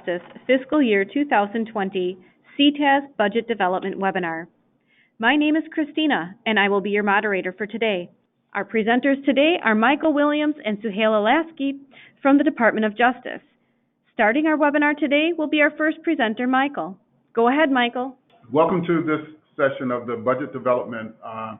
Justice Fiscal Year 2020 CTAS Budget Development Webinar. My name is Christina, and I will be your moderator for today. Our presenters today are Michael Williams and Suhaila Lasky from the Department of Justice. Starting our webinar today will be our first presenter, Michael. Go ahead, Michael. Welcome to this session of the Budget Development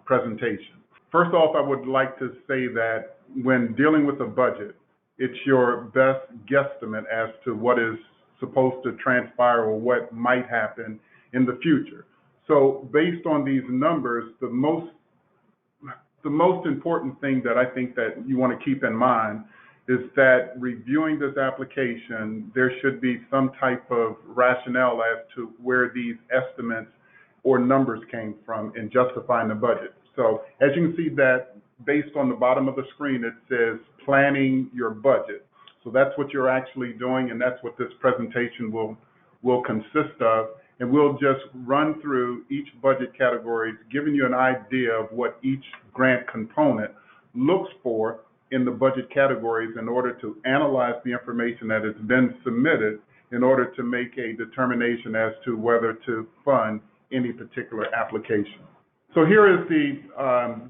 presentation. First off, I would like to say that when dealing with a budget, it's your best guesstimate as to what is supposed to transpire or what might happen in the future. So based on these numbers, the most important thing that I think that you want to keep in mind is that reviewing this application, there should be some type of rationale as to where these estimates or numbers came from in justifying the budget. So as you can see that based on the bottom of the screen, it says planning your budget. So that's what you're actually doing, and that's what this presentation will consist of. And we'll just run through each budget category, giving you an idea of what each grant component looks for in the budget categories in order to analyze the information that has been submitted in order to make a determination as to whether to fund any particular application. So here is the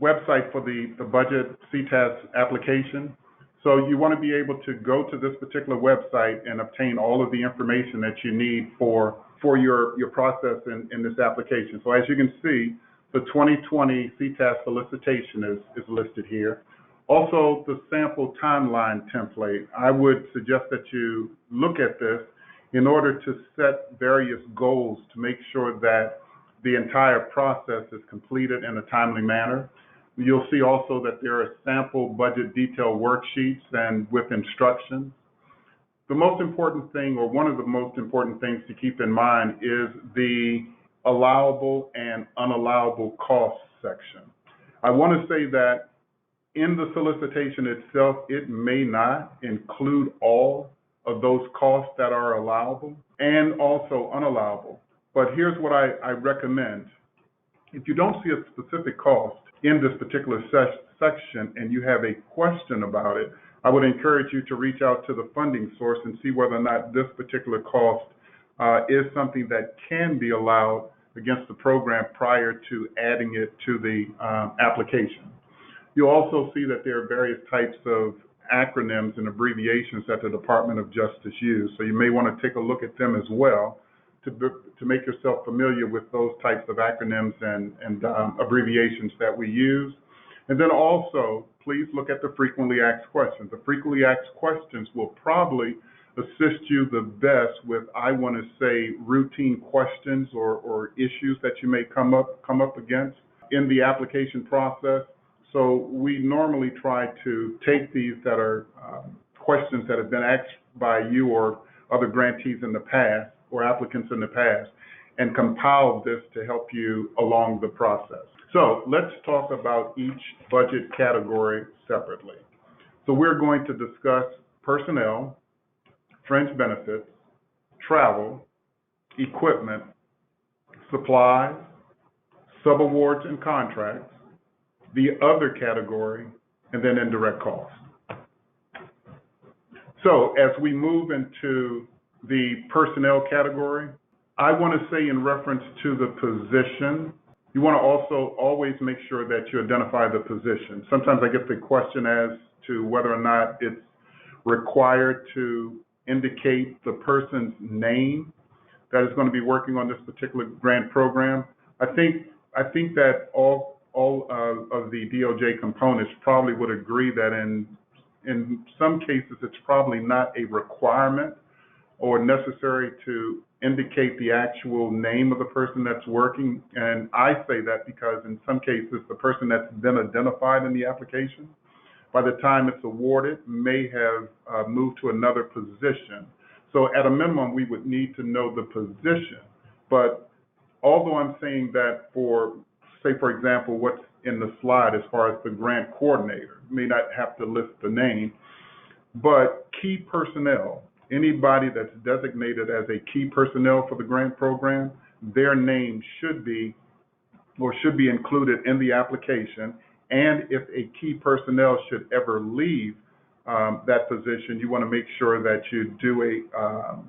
website for the budget CTAS application. So you want to be able to go to this particular website and obtain all of the information that you need for your process in this application. So as you can see, the 2020 CTAS solicitation is listed here. Also, the sample timeline template. I would suggest that you look at this in order to set various goals to make sure that the entire process is completed in a timely manner. You'll see also that there are sample budget detail worksheets and with instructions. The most important thing, or one of the most important things to keep in mind, is the allowable and unallowable costs section. I want to say that in the solicitation itself, it may not include all of those costs that are allowable and also unallowable. But here's what I recommend. If you don't see a specific cost in this particular section and you have a question about it, I would encourage you to reach out to the funding source and see whether or not this particular cost is something that can be allowed against the program prior to adding it to the application. You'll also see that there are various types of acronyms and abbreviations that the Department of Justice use, so you may want to take a look at them as well to make yourself familiar with those types of acronyms and abbreviations that we use. And then also, please look at the frequently asked questions. The frequently asked questions will probably assist you the best with, I want to say, routine questions or issues that you may come up against in the application process. So we normally try to take these that are questions that have been asked by you or other grantees in the past or applicants in the past and compile this to help you along the process. So let's talk about each budget category separately. So we're going to discuss personnel, fringe benefits, travel, equipment, supplies, subawards and contracts, the other category, and then indirect costs. So as we move into the personnel category, I want to say in reference to the position, you want to also always make sure that you identify the position. Sometimes I get the question as to whether or not it's required to indicate the person's name that is going to be working on this particular grant program. I think that all of the DOJ components probably would agree that in some cases it's probably not a requirement or necessary to indicate the actual name of the person that's working. And I say that because in some cases the person that's been identified in the application, by the time it's awarded, may have moved to another position. So at a minimum, we would need to know the position. But although I'm saying that for, say, for example, what's in the slide as far as the grant coordinator, may not have to list the name, but key personnel, anybody that's designated as a key personnel for the grant program, their name should be included in the application. And if a key personnel should ever leave that position, you want to make sure that you do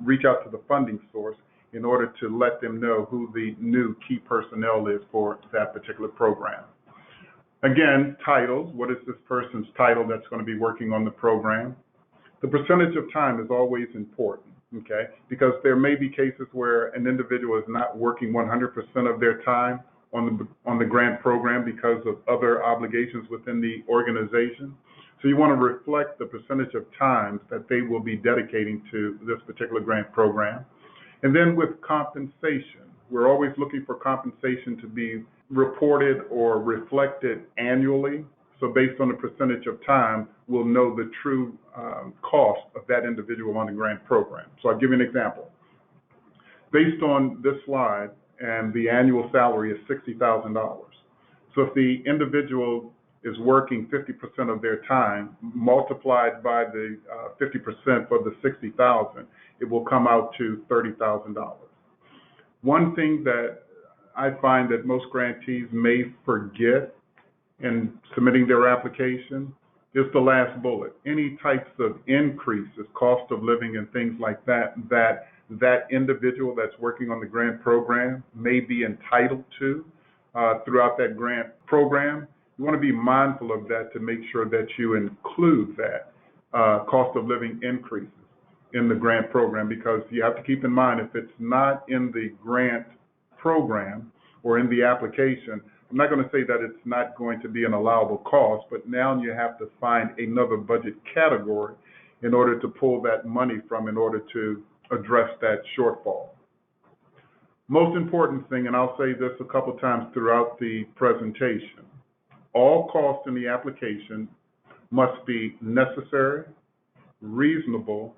reach out to the funding source in order to let them know who the new key personnel is for that particular program. Again, titles. What is this person's title that's going to be working on the program? The percentage of time is always important, okay? Because there may be cases where an individual is not working 100% of their time on the grant program because of other obligations within the organization. So you want to reflect the percentage of time that they will be dedicating to this particular grant program. And then with compensation, we're always looking for compensation to be reported or reflected annually. So based on the percentage of time, we'll know the true cost of that individual on the grant program. So I'll give you an example. Based on this slide, and the annual salary is $60,000. So if the individual is working 50% of their time, multiplied by the 50% for the $60,000, it will come out to $30,000. One thing that I find that most grantees may forget in submitting their application is the last bullet. Any types of increases, cost of living and things like that, that individual that's working on the grant program may be entitled to throughout that grant program. You want to be mindful of that to make sure that you include that cost of living increases in the grant program, because you have to keep in mind, if it's not in the grant program or in the application, I'm not going to say that it's not going to be an allowable cost, but now you have to find another budget category in order to pull that money from in order to address that shortfall. Most important thing, and I'll say this a couple times throughout the presentation, all costs in the application must be necessary, reasonable,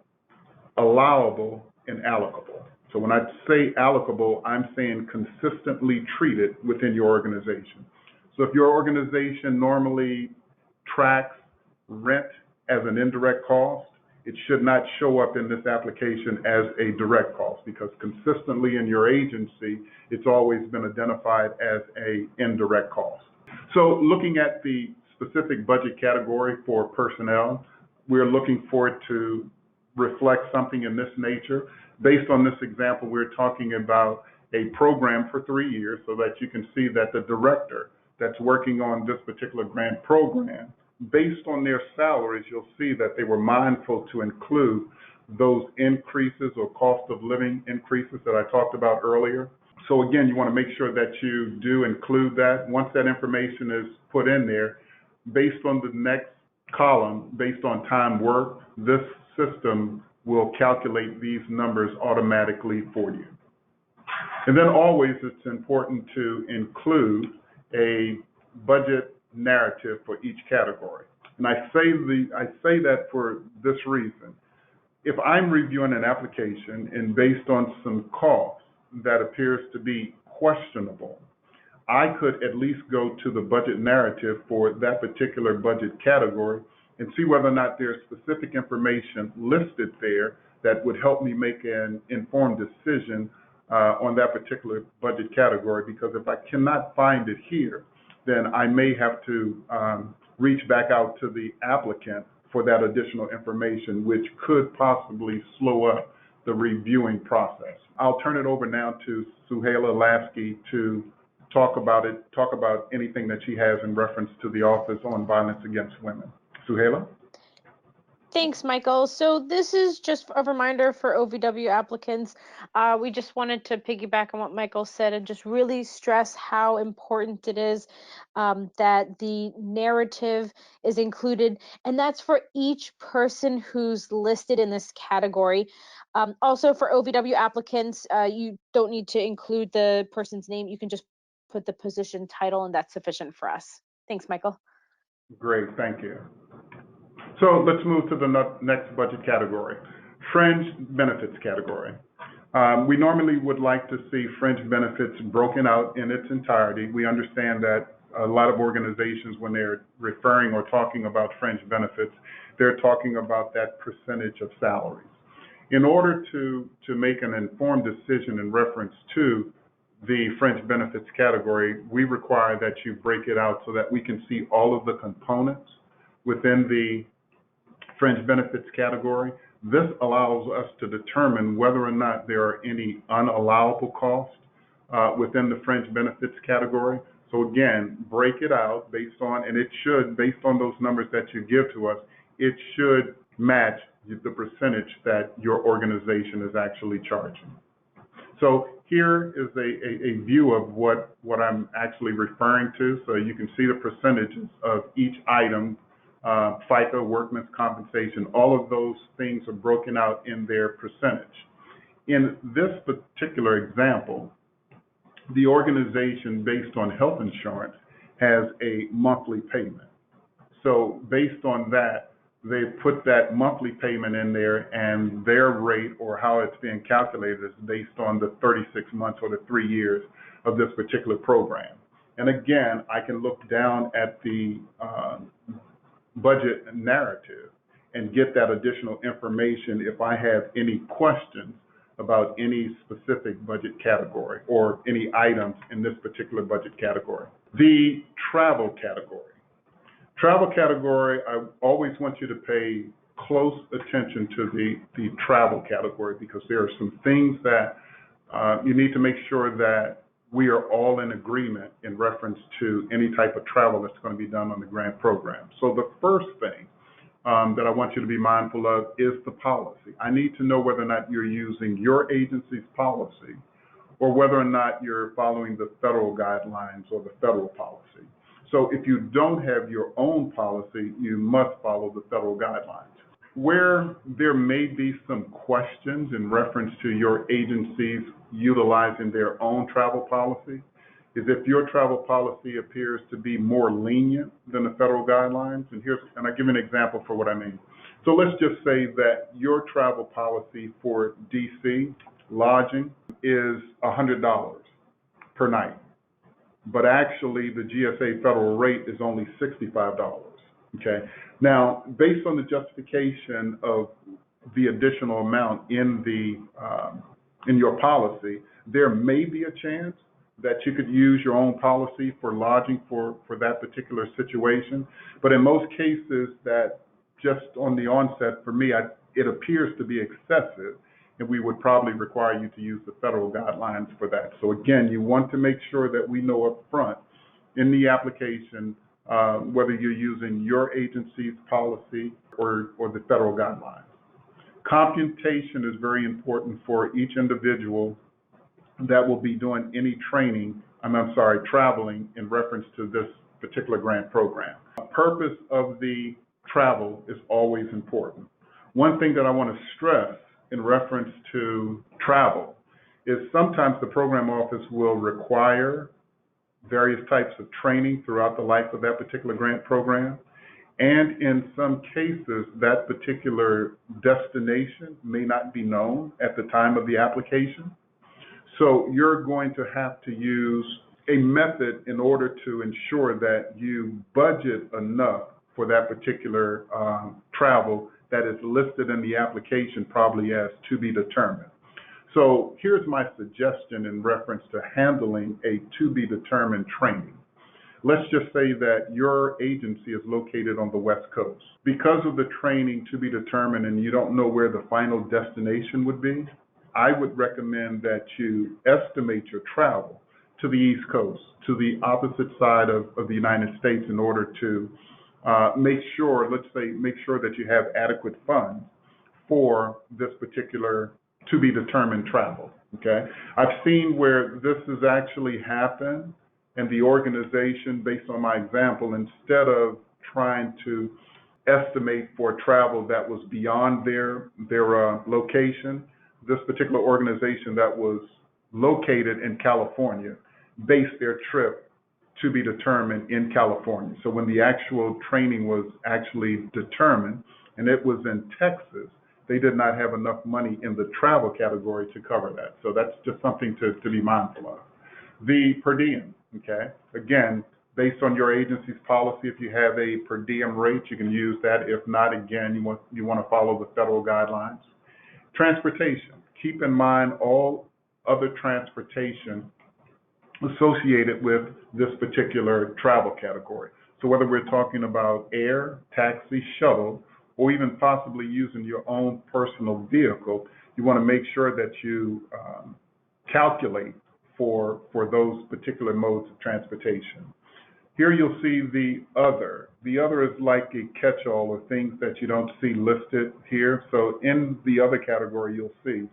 allowable, and allocable. So when I say allocable, I'm saying consistently treated within your organization. So if your organization normally tracks rent as an indirect cost, it should not show up in this application as a direct cost, because consistently in your agency, it's always been identified as an indirect cost. So looking at the specific budget category for personnel, we're looking for it to reflect something in this nature. Based on this example, we're talking about a program for 3 years, so that you can see that the director that's working on this particular grant program, based on their salaries, you'll see that they were mindful to include those increases or cost of living increases that I talked about earlier. So again, you want to make sure that you do include that. Once that information is put in there, based on the next column, based on time worked, this system will calculate these numbers automatically for you. And then always it's important to include a budget narrative for each category. And I say that for this reason. If I'm reviewing an application and based on some cost that appears to be questionable, I could at least go to the budget narrative for that particular budget category and see whether or not there's specific information listed there that would help me make an informed decision on that particular budget category. Because if I cannot find it here, then I may have to reach back out to the applicant for that additional information, which could possibly slow up the reviewing process. I'll turn it over now to Suhaila Lasky to talk about anything that she has in reference to the Office on Violence Against Women. Suhaila? Thanks, Michael. So this is just a reminder for OVW applicants. We just wanted to piggyback on what Michael said and just really stress how important it is that the narrative is included, and that's for each person who's listed in this category. Also for OVW applicants, you don't need to include the person's name. You can just put the position title, and that's sufficient for us. Thanks, Michael. Great, thank you. So let's move to the next budget category, Fringe Benefits category. We normally would like to see Fringe Benefits broken out in its entirety. We understand that a lot of organizations, when they're referring or talking about Fringe Benefits, they're talking about that percentage of salaries. In order to make an informed decision in reference to the Fringe Benefits category, we require that you break it out so that we can see all of the components within the Fringe Benefits category. This allows us to determine whether or not there are any unallowable costs within the Fringe Benefits category. So again, break it out based on, and it should, based on those numbers that you give to us, it should match the percentage that your organization is actually charging. So here is a view of what I'm actually referring to. So you can see the percentages of each item, FICA, workman's compensation, all of those things are broken out in their percentage. In this particular example, the organization, based on health insurance, has a monthly payment. So based on that, they put that monthly payment in there, and their rate, or how it's being calculated, is based on the 36 months or the 3 years of this particular program. And again, I can look down at the budget narrative and get that additional information if I have any questions about any specific budget category or any items in this particular budget category. The travel category. Travel category, I always want you to pay close attention to the travel category, because there are some things that you need to make sure that we are all in agreement in reference to any type of travel that's going to be done on the grant program. So the first thing that I want you to be mindful of is the policy. I need to know whether or not you're using your agency's policy or whether or not you're following the federal guidelines or the federal policy. So if you don't have your own policy, you must follow the federal guidelines. Where there may be some questions in reference to your agencies utilizing their own travel policy is if your travel policy appears to be more lenient than the federal guidelines. And I'll give you an example for what I mean. So let's just say that your travel policy for DC lodging is $100 per night, but actually the GSA federal rate is only $65. Okay. Now, based on the justification of the additional amount in your policy, there may be a chance that you could use your own policy for lodging for that particular situation. But in most cases, that just on the onset, for me, it appears to be excessive, and we would probably require you to use the federal guidelines for that. So again, you want to make sure that we know up front in the application whether you're using your agency's policy or the federal guidelines. Computation is very important for each individual that will be doing any traveling in reference to this particular grant program. The purpose of the travel is always important. One thing that I want to stress in reference to travel is sometimes the program office will require various types of training throughout the life of that particular grant program. And in some cases, that particular destination may not be known at the time of the application. So you're going to have to use a method in order to ensure that you budget enough for that particular travel that is listed in the application, probably as to be determined. So here's my suggestion in reference to handling a to be determined training. Let's just say that your agency is located on the West Coast. Because of the training to be determined and you don't know where the final destination would be, I would recommend that you estimate your travel to the East Coast, to the opposite side of the United States, in order to make sure that you have adequate funds for this particular to be determined travel, okay? I've seen where this has actually happened, and the organization, based on my example, instead of trying to estimate for travel that was beyond their location, this particular organization that was located in California based their trip to be determined in California. So when the actual training was actually determined, and it was in Texas, they did not have enough money in the travel category to cover that. So that's just something to be mindful of. The per diem, okay? Again, based on your agency's policy, if you have a per diem rate, you can use that. If not, again, you want to follow the federal guidelines. Transportation. Keep in mind all other transportation associated with this particular travel category. So whether we're talking about air, taxi, shuttle, or even possibly using your own personal vehicle, you want to make sure that you calculate for those particular modes of transportation. Here you'll see the other. The other is like a catch-all of things that you don't see listed here. So in the other category, you'll see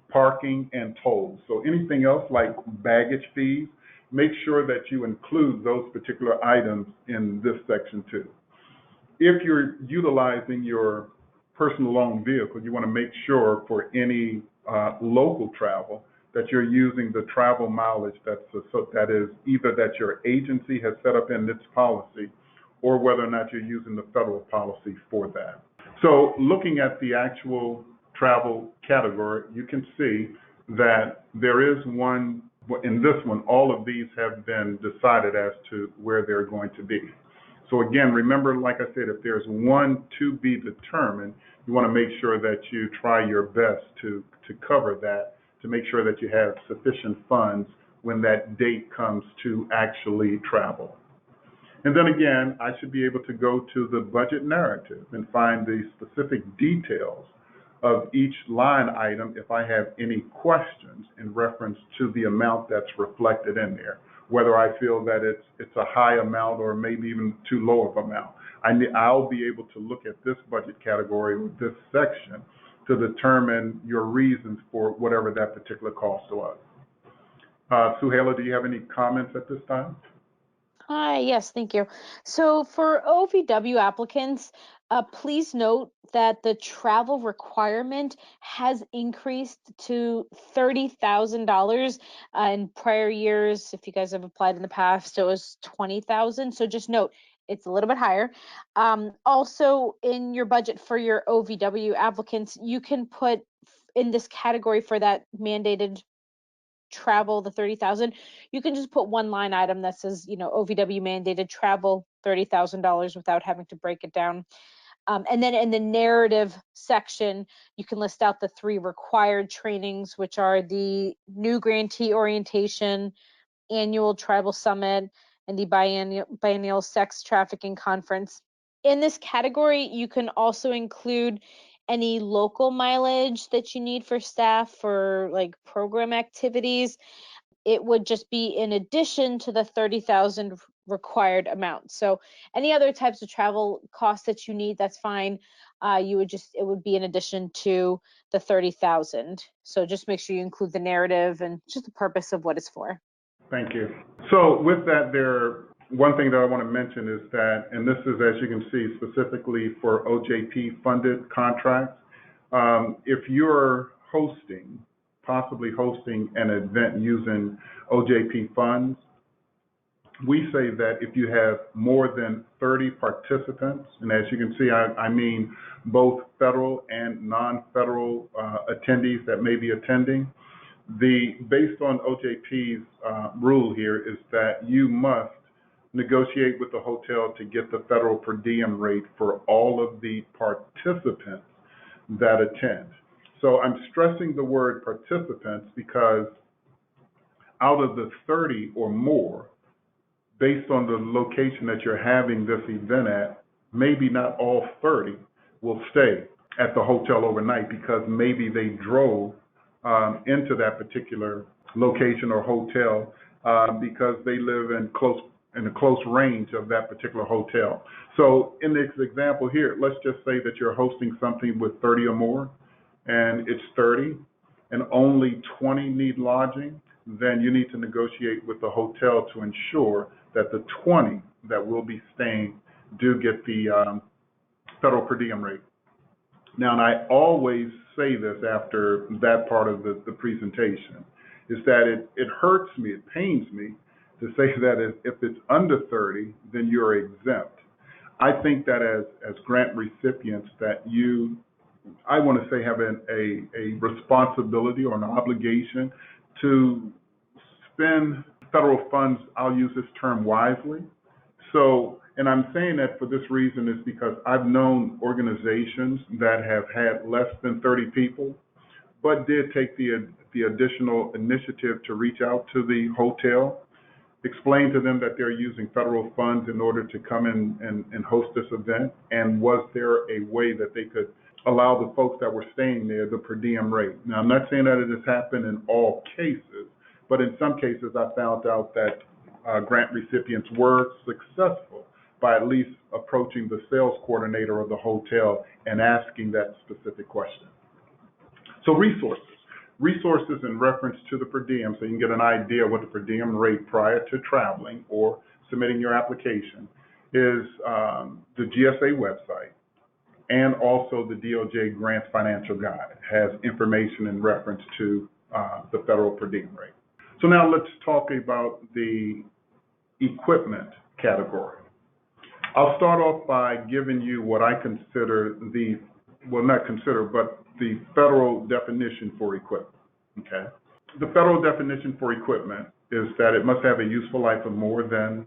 parking and tolls. So anything else like baggage fees, make sure that you include those particular items in this section too. If you're utilizing your personal owned vehicle, you want to make sure for any local travel that you're using the travel mileage that is either that your agency has set up in its policy or whether or not you're using the federal policy for that. So looking at the actual travel category, you can see that there is one, in this one, all of these have been decided as to where they're going to be. So again, remember, like I said, if there's one to be determined, you want to make sure that you try your best to cover that, to make sure that you have sufficient funds when that date comes to actually travel. And then again, I should be able to go to the budget narrative and find the specific details of each line item if I have any questions in reference to the amount that's reflected in there, whether I feel that it's a high amount or maybe even too low of amount. I'll be able to look at this budget category or this section to determine your reasons for whatever that particular cost was. Suhaila, do you have any comments at this time? Hi, yes, thank you. So for OVW applicants, please note that the travel requirement has increased to $30,000. In prior years, if you guys have applied in the past, it was $20,000. So just note, it's a little bit higher. Also, in your budget for your OVW applicants, you can put in this category for that mandated travel, the 30,000, you can just put one line item that says, OVW mandated travel, $30,000 without having to break it down. And then in the narrative section, you can list out the 3 required trainings, which are the new grantee orientation, annual tribal summit, and the biennial sex trafficking conference. In this category, you can also include any local mileage that you need for staff for like program activities. It would just be in addition to the 30,000 required amount. So any other types of travel costs that you need, that's fine. It would be in addition to the 30,000. So just make sure you include the narrative and just the purpose of what it's for. Thank you. So with that, one thing that I want to mention is that, and this is, as you can see, specifically for OJP funded contracts, if you're possibly hosting an event using OJP funds, we say that if you have more than 30 participants, and as you can see, I mean both federal and non-federal attendees that may be attending, based on OJP's rule here is that you must negotiate with the hotel to get the federal per diem rate for all of the participants that attend. So I'm stressing the word participants because out of the 30 or more, based on the location that you're having this event at, maybe not all 30 will stay at the hotel overnight because maybe they drove into that particular location or hotel because they live in a close range of that particular hotel. So in this example here, let's just say that you're hosting something with 30 or more, and it's 30, and only 20 need lodging, then you need to negotiate with the hotel to ensure that the 20 that will be staying do get the federal per diem rate. Now, and I always say this after that part of the presentation, is that it hurts me, it pains me to say that if it's under 30, then you're exempt. I think that as grant recipients that I want to say have a responsibility or an obligation to spend federal funds, I'll use this term wisely. So, and I'm saying that for this reason is because I've known organizations that have had less than 30 people, but did take the additional initiative to reach out to the hotel Explain to them that they're using federal funds in order to come in and host this event, and was there a way that they could allow the folks that were staying there the per diem rate. Now, I'm not saying that it has happened in all cases, but in some cases I found out that grant recipients were successful by at least approaching the sales coordinator of the hotel and asking that specific question. So resources in reference to the per diem, so you can get an idea of what the per diem rate prior to traveling or submitting your application is. The GSA website and also the DOJ Grants Financial Guide has information in reference to the federal per diem rate. So now let's talk about the equipment category. I'll start off by giving you what I consider the federal definition for equipment, okay? The federal definition for equipment is that it must have a useful life of more than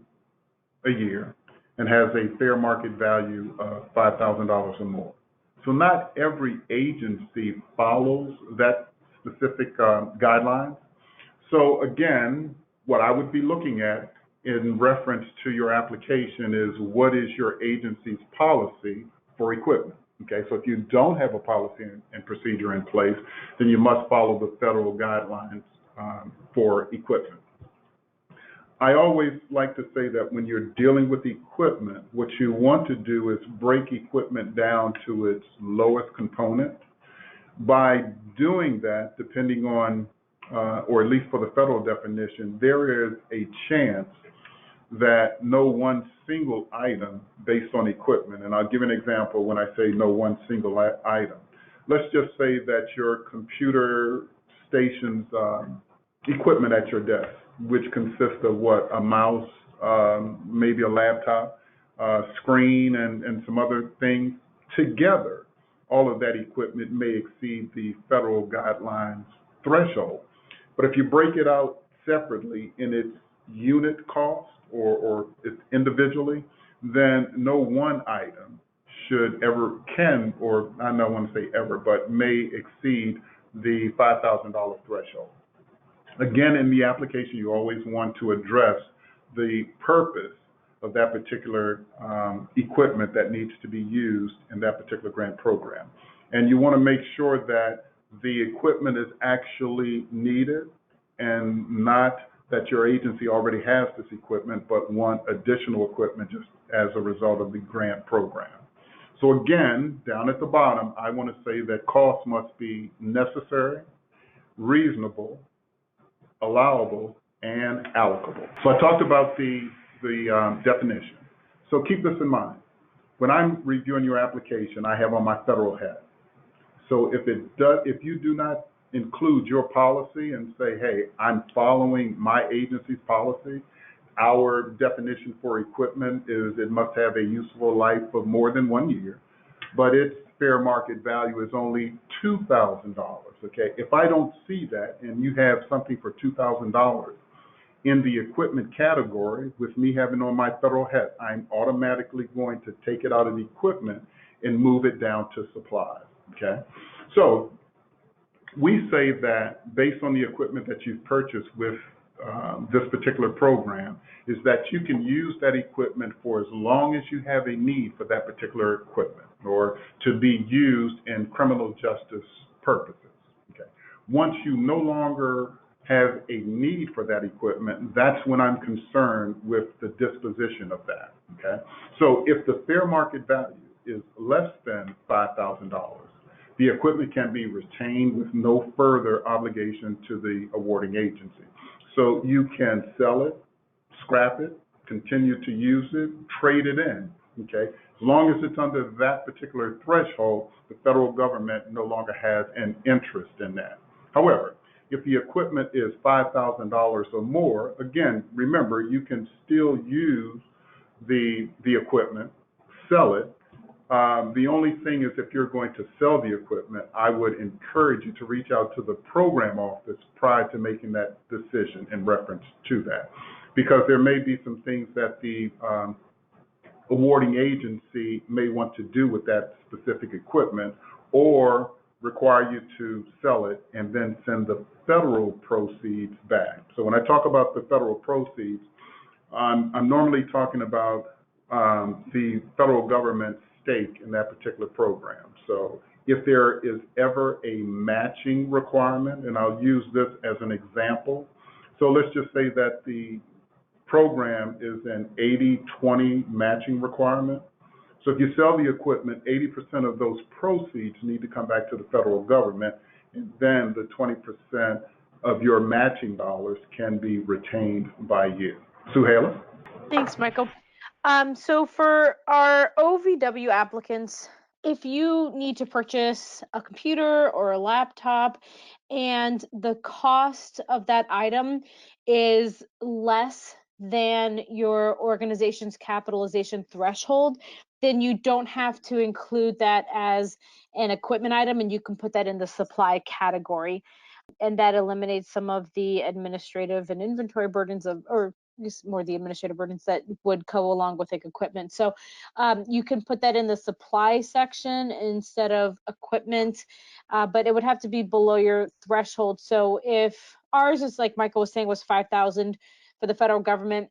a year and has a fair market value of $5,000 or more. So not every agency follows that specific guideline. So again, what I would be looking at in reference to your application is what is your agency's policy for equipment. Okay, so if you don't have a policy and procedure in place, then you must follow the federal guidelines for equipment. I always like to say that when you're dealing with equipment, what you want to do is break equipment down to its lowest component. By doing that, depending on, or at least for the federal definition, there is a chance that no one single item based on equipment, and I'll give an example when I say no one single item. Let's just say that your computer station's equipment at your desk, which consists of what, a mouse, maybe a laptop, screen, and some other things. Together, all of that equipment may exceed the federal guidelines threshold. But if you break it out separately in its unit cost or individually, then no one item should ever, can, or I don't want to say ever, but may exceed the $5,000 threshold. Again, in the application, you always want to address the purpose of that particular equipment that needs to be used in that particular grant program. And you want to make sure that the equipment is actually needed and not that your agency already has this equipment but want additional equipment just as a result of the grant program. So again, down at the bottom, I want to say that costs must be necessary, reasonable, allowable, and allocable. So I talked about the definition. So keep this in mind. When I'm reviewing your application, I have on my federal hat. So if you do not include your policy and say, hey, I'm following my agency's policy, our definition for equipment is it must have a useful life of more than 1 year, but its fair market value is only $2,000, okay? If I don't see that and you have something for $2,000 in the equipment category, with me having on my federal hat, I'm automatically going to take it out of the equipment and move it down to supplies, okay? So we say that based on the equipment that you've purchased with this particular program, is that you can use that equipment for as long as you have a need for that particular equipment or to be used in criminal justice purposes. Okay. Once you no longer have a need for that equipment, that's when I'm concerned with the disposition of that. Okay. So if the fair market value is less than $5,000, the equipment can be retained with no further obligation to the awarding agency. So you can sell it, scrap it, continue to use it, trade it in, okay? As long as it's under that particular threshold, the federal government no longer has an interest in that. However, if the equipment is $5,000 or more, again, remember, you can still use the equipment, sell it. The only thing is if you're going to sell the equipment, I would encourage you to reach out to the program office prior to making that decision in reference to that. Because there may be some things that the awarding agency may want to do with that specific equipment or require you to sell it and then send the federal proceeds back. So when I talk about the federal proceeds, I'm normally talking about the federal government's stake in that particular program. So if there is ever a matching requirement, and I'll use this as an example. So let's just say that the program is an 80-20 matching requirement. So if you sell the equipment, 80% of those proceeds need to come back to the federal government, and then the 20% of your matching dollars can be retained by you. Suhaila? Thanks, Michael. So for our OVW applicants, if you need to purchase a computer or a laptop and the cost of that item is less than your organization's capitalization threshold, then you don't have to include that as an equipment item, and you can put that in the supply category. And that eliminates some of the administrative and inventory burdens or just more the administrative burdens that would go along with like equipment. So you can put that in the supply section instead of equipment, but it would have to be below your threshold. So if ours is, like Michael was saying, was 5,000 for the federal government,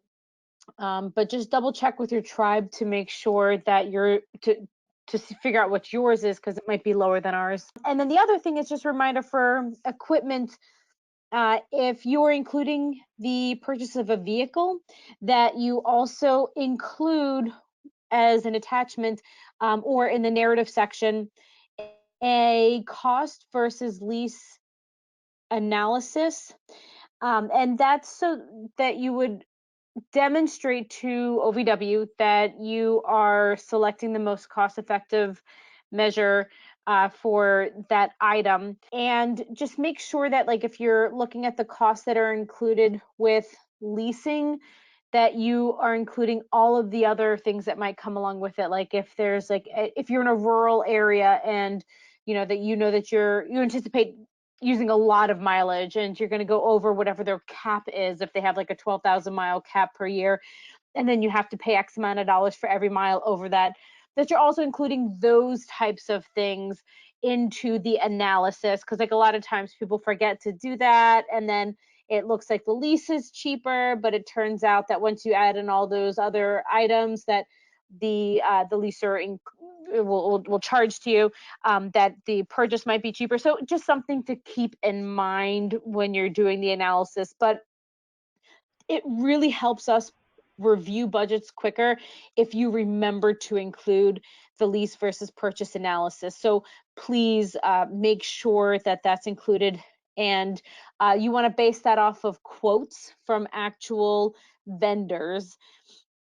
but just double check with your tribe to make sure that you're to figure out what yours is, because it might be lower than ours. And then the other thing is just a reminder for equipment, if you're including the purchase of a vehicle, that you also include as an attachment or in the narrative section a cost versus lease analysis. And that's so that you would demonstrate to OVW that you are selecting the most cost-effective measure for that item. And just make sure that, like, if you're looking at the costs that are included with leasing, that you are including all of the other things that might come along with it. Like if there's like, if you're in a rural area and you know that you anticipate using a lot of mileage and you're going to go over whatever their cap is, if they have like a 12,000 mile cap per year, and then you have to pay X amount of dollars for every mile over that, that you're also including those types of things into the analysis. Because like a lot of times people forget to do that, and then it looks like the lease is cheaper, but it turns out that once you add in all those other items that the leaser will charge to you, that the purchase might be cheaper. So just something to keep in mind when you're doing the analysis. But it really helps us review budgets quicker if you remember to include the lease versus purchase analysis. So please make sure that that's included, and you want to base that off of quotes from actual vendors.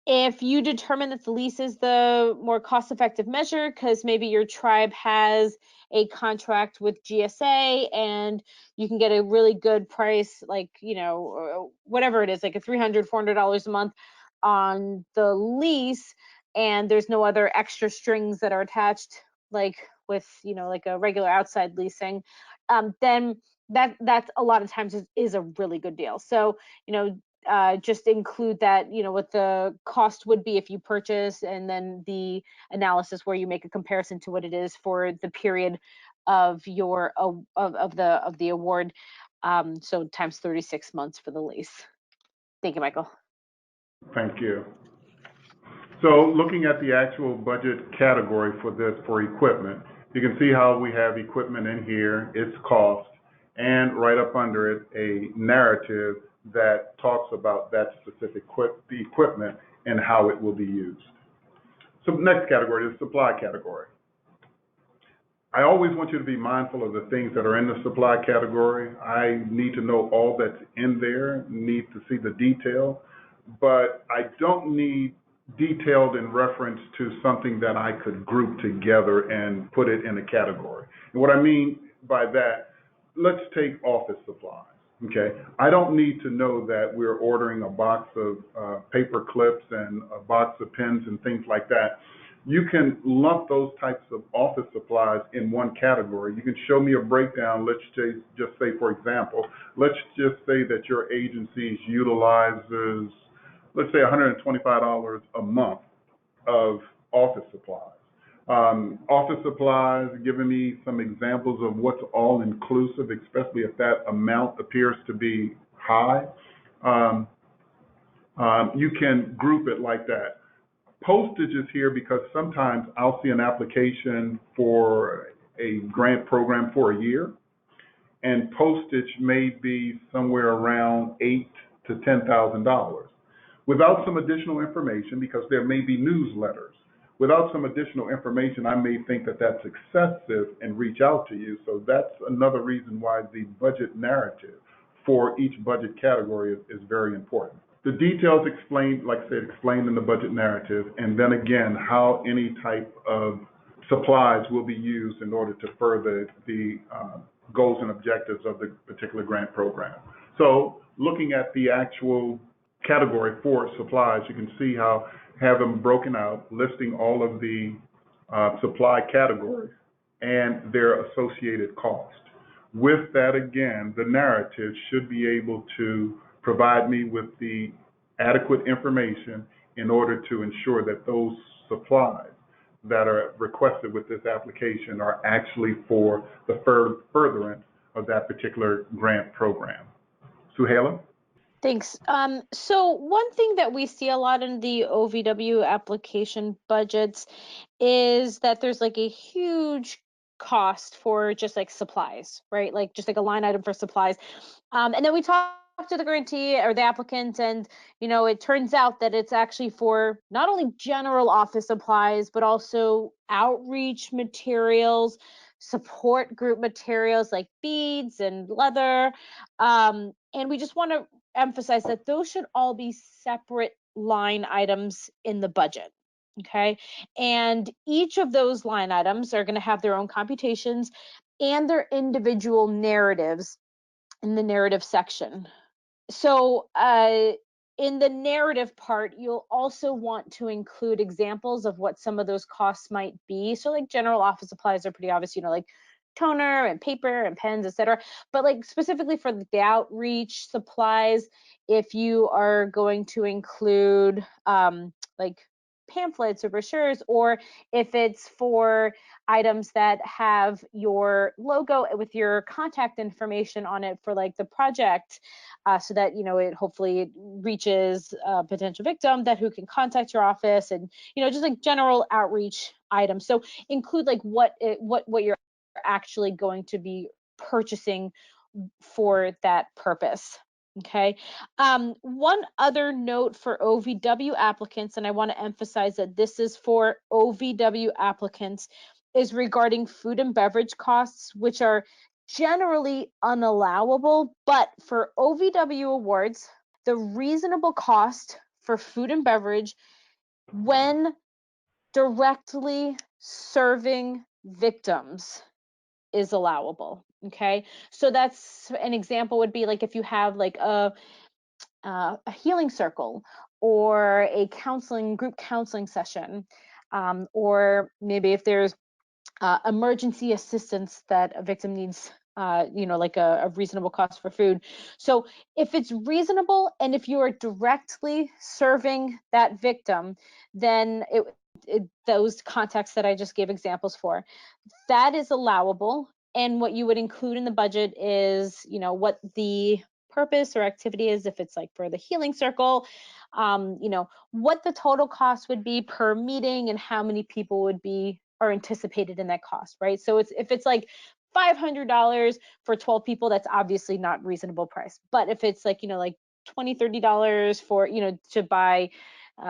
If you determine that the lease is the more cost-effective measure because maybe your tribe has a contract with GSA and you can get a really good price, like, you know, whatever it is, like a $300, $400 a month on the lease, and there's no other extra strings that are attached, like with, you know, like a regular outside leasing, then that's a lot of times is a really good deal. So, you know, just include that, you know, what the cost would be if you purchase, and then the analysis where you make a comparison to what it is for the period of your of the award. So times 36 months for the lease. Thank you, Michael. Thank you. So looking at the actual budget category for this, for equipment, you can see how we have equipment in here, its cost, and right up under it, a narrative that talks about that specific the equipment and how it will be used. So next category is supply category. I always want you to be mindful of the things that are in the supply category. I need to know all that's in there, need to see the detail, but I don't need detailed in reference to something that I could group together and put it in a category. And what I mean by that, let's take office supplies. Okay, I don't need to know that we're ordering a box of paper clips and a box of pens and things like that. You can lump those types of office supplies in one category. You can show me a breakdown. Let's just say, for example, let's just say that your agency utilizes, let's say, $125 a month of office supplies. Office supplies, giving me some examples of what's all inclusive, especially if that amount appears to be high. You can group it like that. Postage is here because sometimes I'll see an application for a grant program for a year, and postage may be somewhere around $8,000 to $10,000. Without some additional information, because there may be newsletters, without some additional information, I may think that that's excessive and reach out to you. So that's another reason why the budget narrative for each budget category is very important. The details explained, like I said, explained in the budget narrative, and then again, how any type of supplies will be used in order to further the goals and objectives of the particular grant program. So looking at the actual category for supplies, you can see how have them broken out, listing all of the supply categories and their associated cost. With that, again, the narrative should be able to provide me with the adequate information in order to ensure that those supplies that are requested with this application are actually for the furtherance of that particular grant program. Suhaila? Thanks. So one thing that we see a lot in the OVW application budgets is that there's like a huge cost for just like supplies, right? Like just like a line item for supplies. And then we talk to the grantee or the applicant, and it turns out that it's actually for not only general office supplies, but also outreach materials, support group materials like beads and leather. And we just want to emphasize that those should all be separate line items in the budget. Okay. And each of those line items are going to have their own computations and their individual narratives in the narrative section. So in the narrative part, you'll also want to include examples of what some of those costs might be. So like general office supplies are pretty obvious, like toner and paper and pens, etc. But like specifically for the outreach supplies, if you are going to include like pamphlets or brochures, or if it's for items that have your logo with your contact information on it for like the project, so that it hopefully reaches a potential victim that who can contact your office, and just like general outreach items. So include like what you're actually going to be purchasing for that purpose. Okay. One other note for OVW applicants, and I want to emphasize that this is for OVW applicants, is regarding food and beverage costs, which are generally unallowable, but for OVW awards, the reasonable cost for food and beverage when directly serving victims is allowable. Okay, so that's an example would be like if you have like a healing circle or a group counseling session, or maybe if there's emergency assistance that a victim needs, like a reasonable cost for food. So if it's reasonable and if you are directly serving that victim, then those contexts that I just gave examples for, that is allowable. And what you would include in the budget is, what the purpose or activity is. If it's like for the healing circle, what the total cost would be per meeting and how many people are anticipated in that cost, right? So if it's like $500 for 12 people, that's obviously not reasonable price. But if it's like, like $20, $30 for, to buy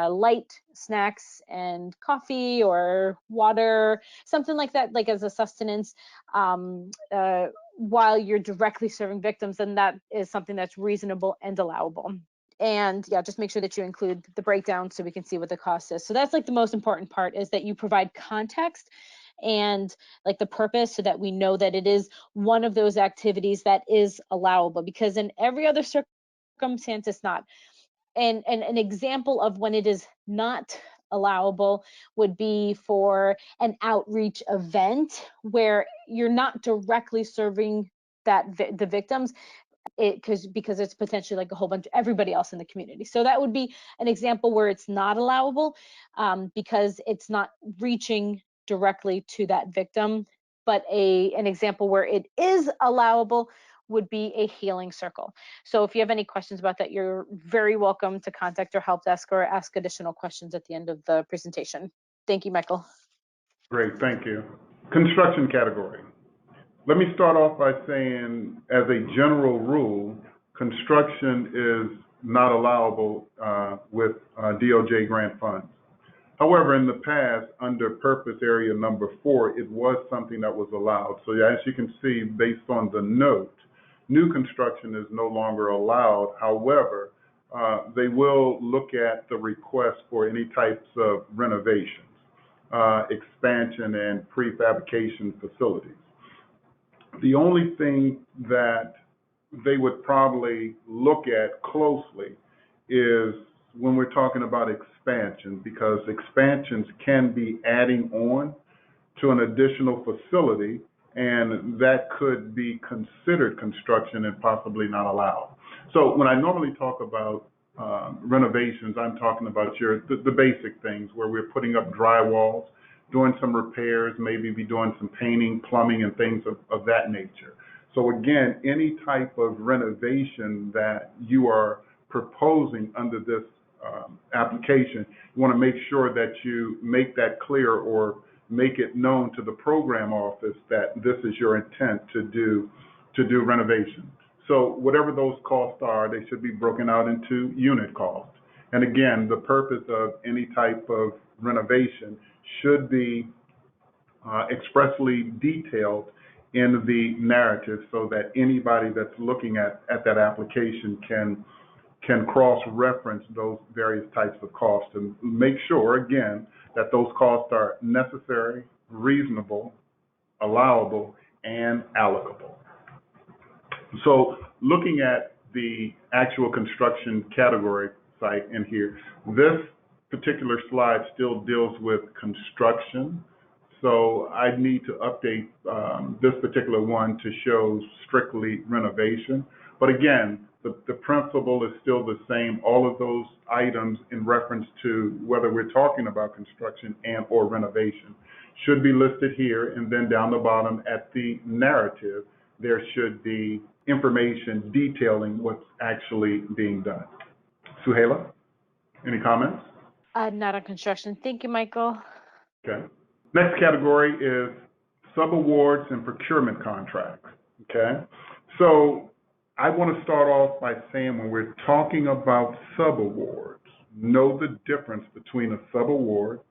light snacks and coffee or water, something like that, like as a sustenance, while you're directly serving victims, then that is something that's reasonable and allowable. And yeah, just make sure that you include the breakdown so we can see what the cost is. So that's like the most important part, is that you provide context and like the purpose, so that we know that it is one of those activities that is allowable, because in every other circumstance it's not. And an example of when it is not allowable would be for an outreach event where you're not directly serving the victims, because it's potentially like a whole bunch of everybody else in the community. So that would be an example where it's not allowable, because it's not reaching directly to that victim. But an example where it is allowable would be a healing circle. So if you have any questions about that, you're very welcome to contact our help desk or ask additional questions at the end of the presentation. Thank you, Michael. Great, thank you. Construction category. Let me start off by saying, as a general rule, construction is not allowable with DOJ grant funds. However, in the past, under purpose area number 4, it was something that was allowed. So as you can see, based on the note, new construction is no longer allowed. However, they will look at the request for any types of renovations, expansion, and prefabrication facilities. The only thing that they would probably look at closely is when we're talking about expansion, because expansions can be adding on to an additional facility, and that could be considered construction and possibly not allowed. So when I normally talk about renovations, I'm talking about the basic things where we're putting up drywalls, doing some repairs, maybe be doing some painting, plumbing, and things of that nature. So again, any type of renovation that you are proposing under this application, you want to make sure that you make that clear or make it known to the program office that this is your intent to do renovation. So whatever those costs are, they should be broken out into unit costs. And again, the purpose of any type of renovation should be expressly detailed in the narrative so that anybody that's looking at that application can cross-reference those various types of costs and make sure, again, that those costs are necessary, reasonable, allowable, and allocable. So looking at the actual construction category site in here, this particular slide still deals with construction. So I need to update this particular one to show strictly renovation. But again, the principle is still the same. All of those items in reference to whether we're talking about construction and or renovation should be listed here, and then down the bottom at the narrative, there should be information detailing what's actually being done. Suhaila, any comments? Not on construction. Thank you, Michael. Okay. Next category is subawards and procurement contracts. Okay. So I want to start off by saying when we're talking about subawards, know the difference between a subaward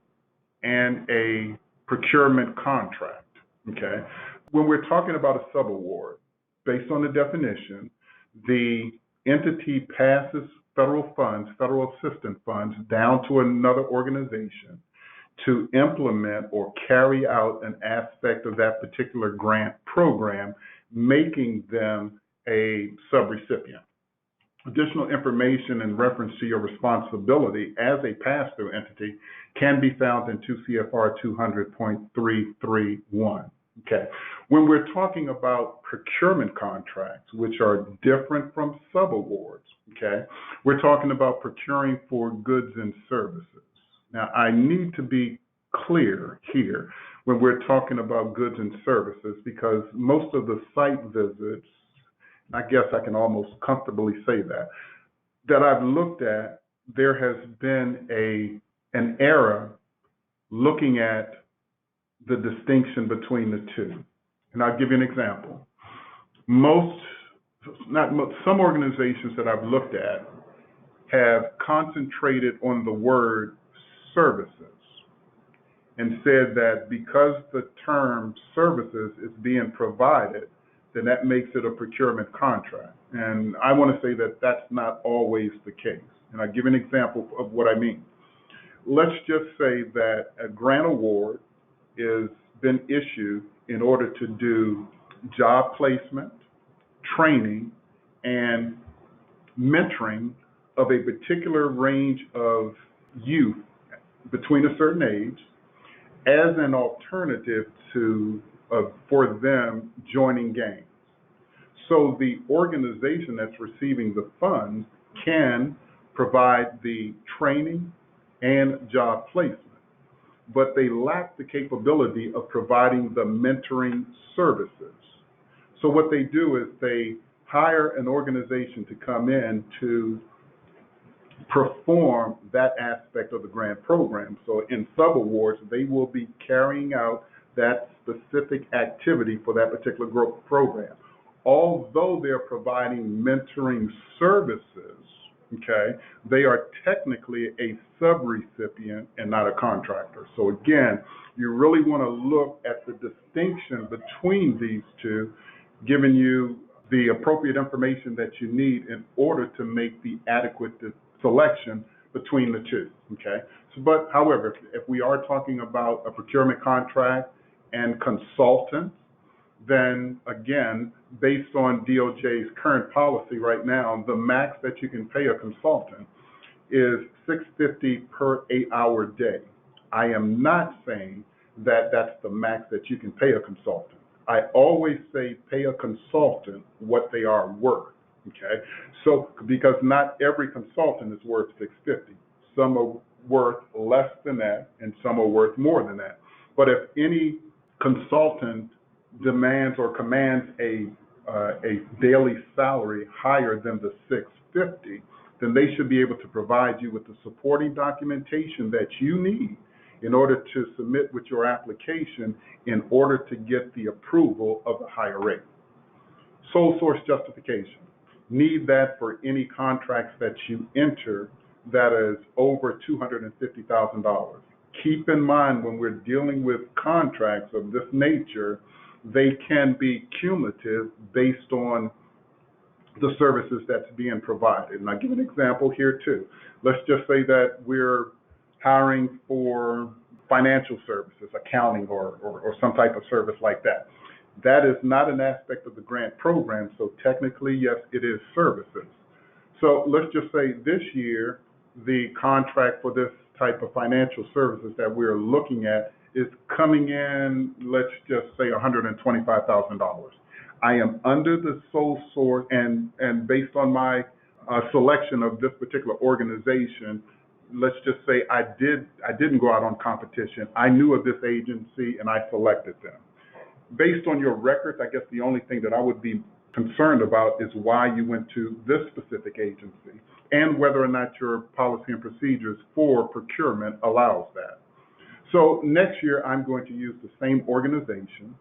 and a procurement contract. Okay. When we're talking about a subaward, based on the definition, the entity passes federal funds, federal assistance funds, down to another organization to implement or carry out an aspect of that particular grant program, making them a subrecipient. Additional information in reference to your responsibility as a pass-through entity can be found in 2 CFR 200.331. Okay. When we're talking about procurement contracts, which are different from subawards, okay, we're talking about procuring for goods and services. Now, I need to be clear here when we're talking about goods and services, because most of the site visits, I guess I can almost comfortably say that I've looked at, there has been an error looking at the distinction between the two. And I'll give you an example. Some organizations that I've looked at have concentrated on the word services and said that because the term services is being provided, then that makes it a procurement contract. And I want to say that that's not always the case. And I'll give an example of what I mean. Let's just say that a grant award is been issued in order to do job placement, training, and mentoring of a particular range of youth between a certain age as an alternative to for them joining gangs. So the organization that's receiving the funds can provide the training and job placement, but they lack the capability of providing the mentoring services. So what they do is they hire an organization to come in to perform that aspect of the grant program. So in subawards, they will be carrying out that specific activity for that particular program. Although they're providing mentoring services, okay, they are technically a subrecipient and not a contractor. So again, you really want to look at the distinction between these two, giving you the appropriate information that you need in order to make the adequate selection between the two, okay? So, but however, if we are talking about a procurement contract and consultants, then again, based on DOJ's current policy right now, the max that you can pay a consultant is $650 per 8-hour day. I am not saying that that's the max that you can pay a consultant. I always say pay a consultant what they are worth, okay? So, because not every consultant is worth $650. Some are worth less than that, and some are worth more than that. But if any consultant demands or commands a daily salary higher than the $650, then they should be able to provide you with the supporting documentation that you need in order to submit with your application in order to get the approval of the higher rate. Sole source justification. Need that for any contracts that you enter that is over $250,000. Keep in mind when we're dealing with contracts of this nature, they can be cumulative based on the services that's being provided. And I'll give an example here too. Let's just say that we're hiring for financial services, accounting, or some type of service like that. That is not an aspect of the grant program, so technically, yes, it is services. So let's just say this year, the contract for this type of financial services that we're looking at is coming in, let's just say $125,000. I am under the sole source, and based on my selection of this particular organization, let's just say I didn't go out on competition. I knew of this agency and I selected them. Based on your records, I guess the only thing that I would be concerned about is why you went to this specific agency and whether or not your policy and procedures for procurement allows that. So next year, I'm going to use the same organization,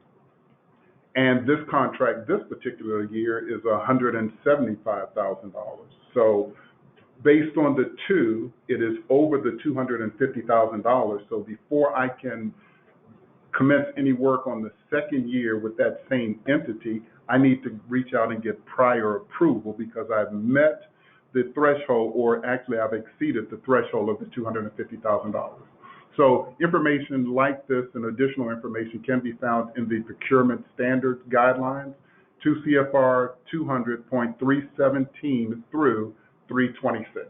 and this contract this particular year is $175,000. So based on the two, it is over the $250,000. So before I can commence any work on the second year with that same entity, I need to reach out and get prior approval because I've met the threshold, or actually I've exceeded the threshold of the $250,000. So information like this and additional information can be found in the Procurement Standards Guidelines, 2 CFR 200.317 through 326.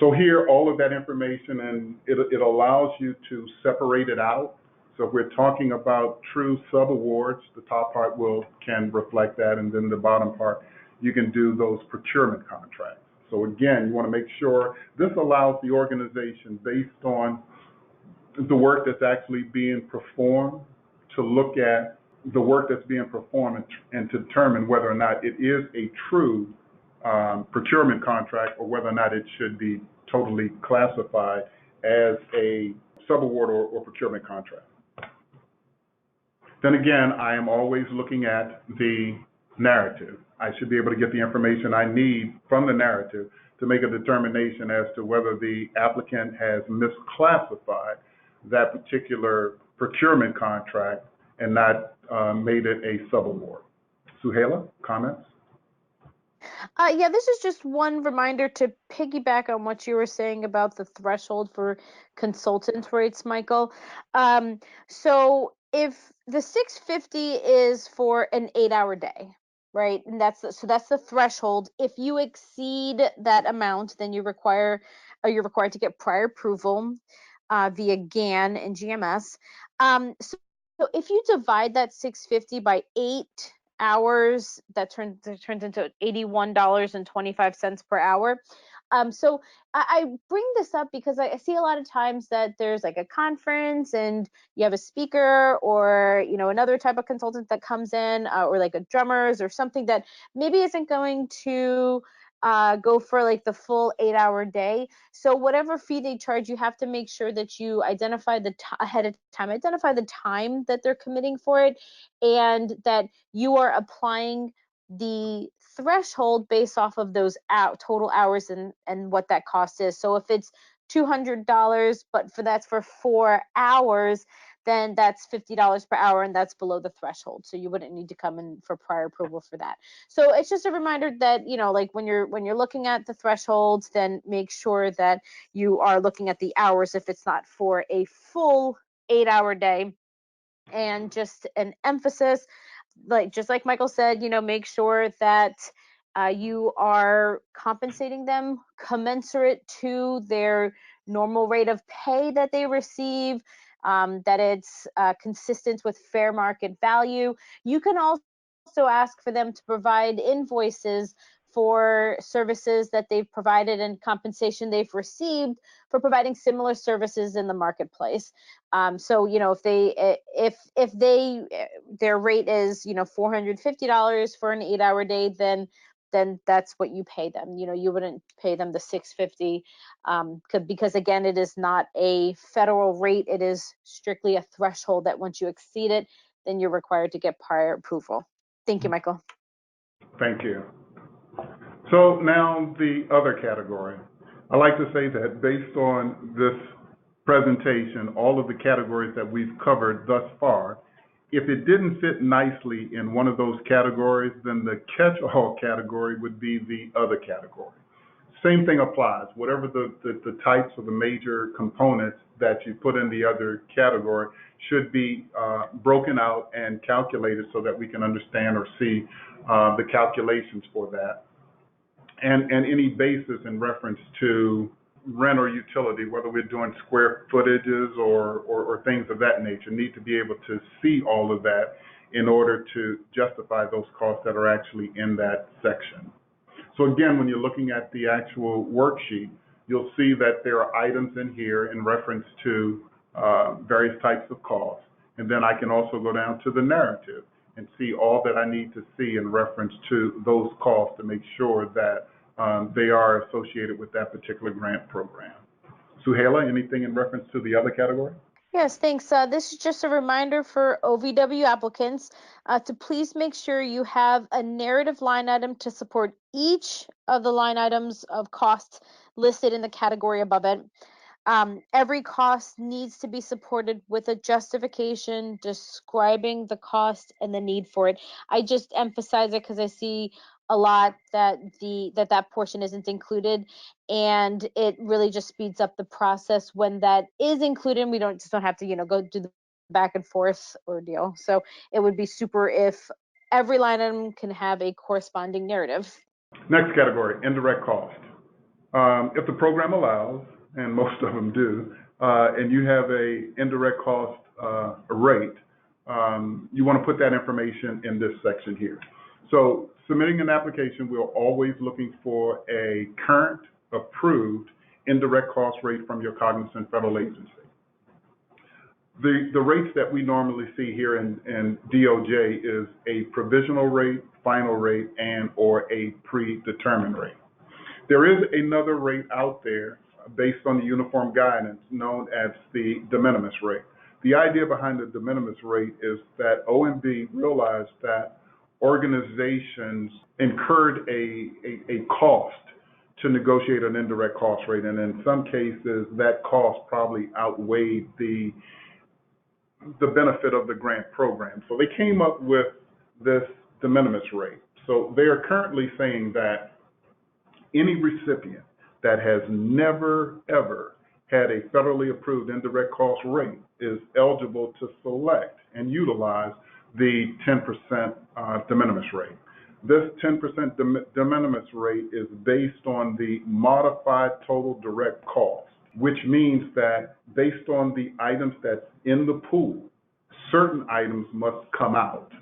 So here, all of that information, and it allows you to separate it out. So if we're talking about true subawards, the top part can reflect that, and then the bottom part, you can do those procurement contracts. So again, you want to make sure this allows the organization, based on the work that's actually being performed, to look at the work that's being performed and to determine whether or not it is a true procurement contract or whether or not it should be totally classified as a subaward or procurement contract. Then again, I am always looking at the narrative. I should be able to get the information I need from the narrative to make a determination as to whether the applicant has misclassified that particular procurement contract and not made it a subaward. Suhaila, comments? Yeah, this is just one reminder to piggyback on what you were saying about the threshold for consultant rates, Michael. So if the 650 is for an 8-hour day, right? And that's the threshold. If you exceed that amount, then you're required to get prior approval via GAN and GMS. So if you divide that 650 by 8 hours, that turns into $81.25 per hour. So I bring this up because I see a lot of times that there's like a conference and you have a speaker or, another type of consultant that comes in, or like a drummers or something that maybe isn't going to go for like the full 8-hour day. So whatever fee they charge, you have to make sure that you identify ahead of time, identify the time that they're committing for it, and that you are applying the threshold based off of those total hours and what that cost is. So if it's $200, but that's for 4 hours, then that's $50 per hour, and that's below the threshold. So you wouldn't need to come in for prior approval for that. So it's just a reminder that, like when you're looking at the thresholds, then make sure that you are looking at the hours if it's not for a full 8-hour day. And just an emphasis, just like Michael said, make sure that you are compensating them commensurate to their normal rate of pay that they receive, that it's consistent with fair market value. You can also ask for them to provide invoices for services that they've provided and compensation they've received for providing similar services in the marketplace. So if their rate is $450 for an 8-hour day, then that's what you pay them. You wouldn't pay them the $650, because again, it is not a federal rate. It is strictly a threshold that once you exceed it, then you're required to get prior approval. Thank you, Michael. Thank you. So now the other category. I like to say that based on this presentation, all of the categories that we've covered thus far, if it didn't fit nicely in one of those categories, then the catch-all category would be the other category. Same thing applies. Whatever the types of the major components that you put in the other category should be broken out and calculated so that we can understand or see the calculations for that. And any basis in reference to rent or utility, whether we're doing square footages or things of that nature, need to be able to see all of that in order to justify those costs that are actually in that section. So again, when you're looking at the actual worksheet, you'll see that there are items in here in reference to various types of costs. And then I can also go down to the narrative and see all that I need to see in reference to those costs to make sure that they are associated with that particular grant program. Suhaila, anything in reference to the other category? Yes, thanks. This is just a reminder for OVW applicants to please make sure you have a narrative line item to support each of the line items of costs listed in the category above it. Every cost needs to be supported with a justification describing the cost and the need for it. I just emphasize it because I see a lot that that portion isn't included, and it really just speeds up the process when that is included. And we don't have to go do the back and forth ordeal. So it would be super if every line item can have a corresponding narrative. Next category, indirect cost. If the program allows, and most of them do, and you have a indirect cost rate, you want to put that information in this section here. So submitting an application, we're always looking for a current approved indirect cost rate from your cognizant federal agency. The rates that we normally see here in DOJ is a provisional rate, final rate, and or a predetermined rate. There is another rate out there based on the uniform guidance known as the DeMinimis rate. The idea behind the DeMinimis rate is that OMB realized that organizations incurred a cost to negotiate an indirect cost rate, and in some cases that cost probably outweighed the benefit of the grant program. So they came up with this DeMinimis rate. So they are currently saying that any recipient that has never, ever had a federally approved indirect cost rate is eligible to select and utilize the 10% de minimis rate. This 10% de minimis rate is based on the modified total direct cost, which means that based on the items that's in the pool, certain items must come out.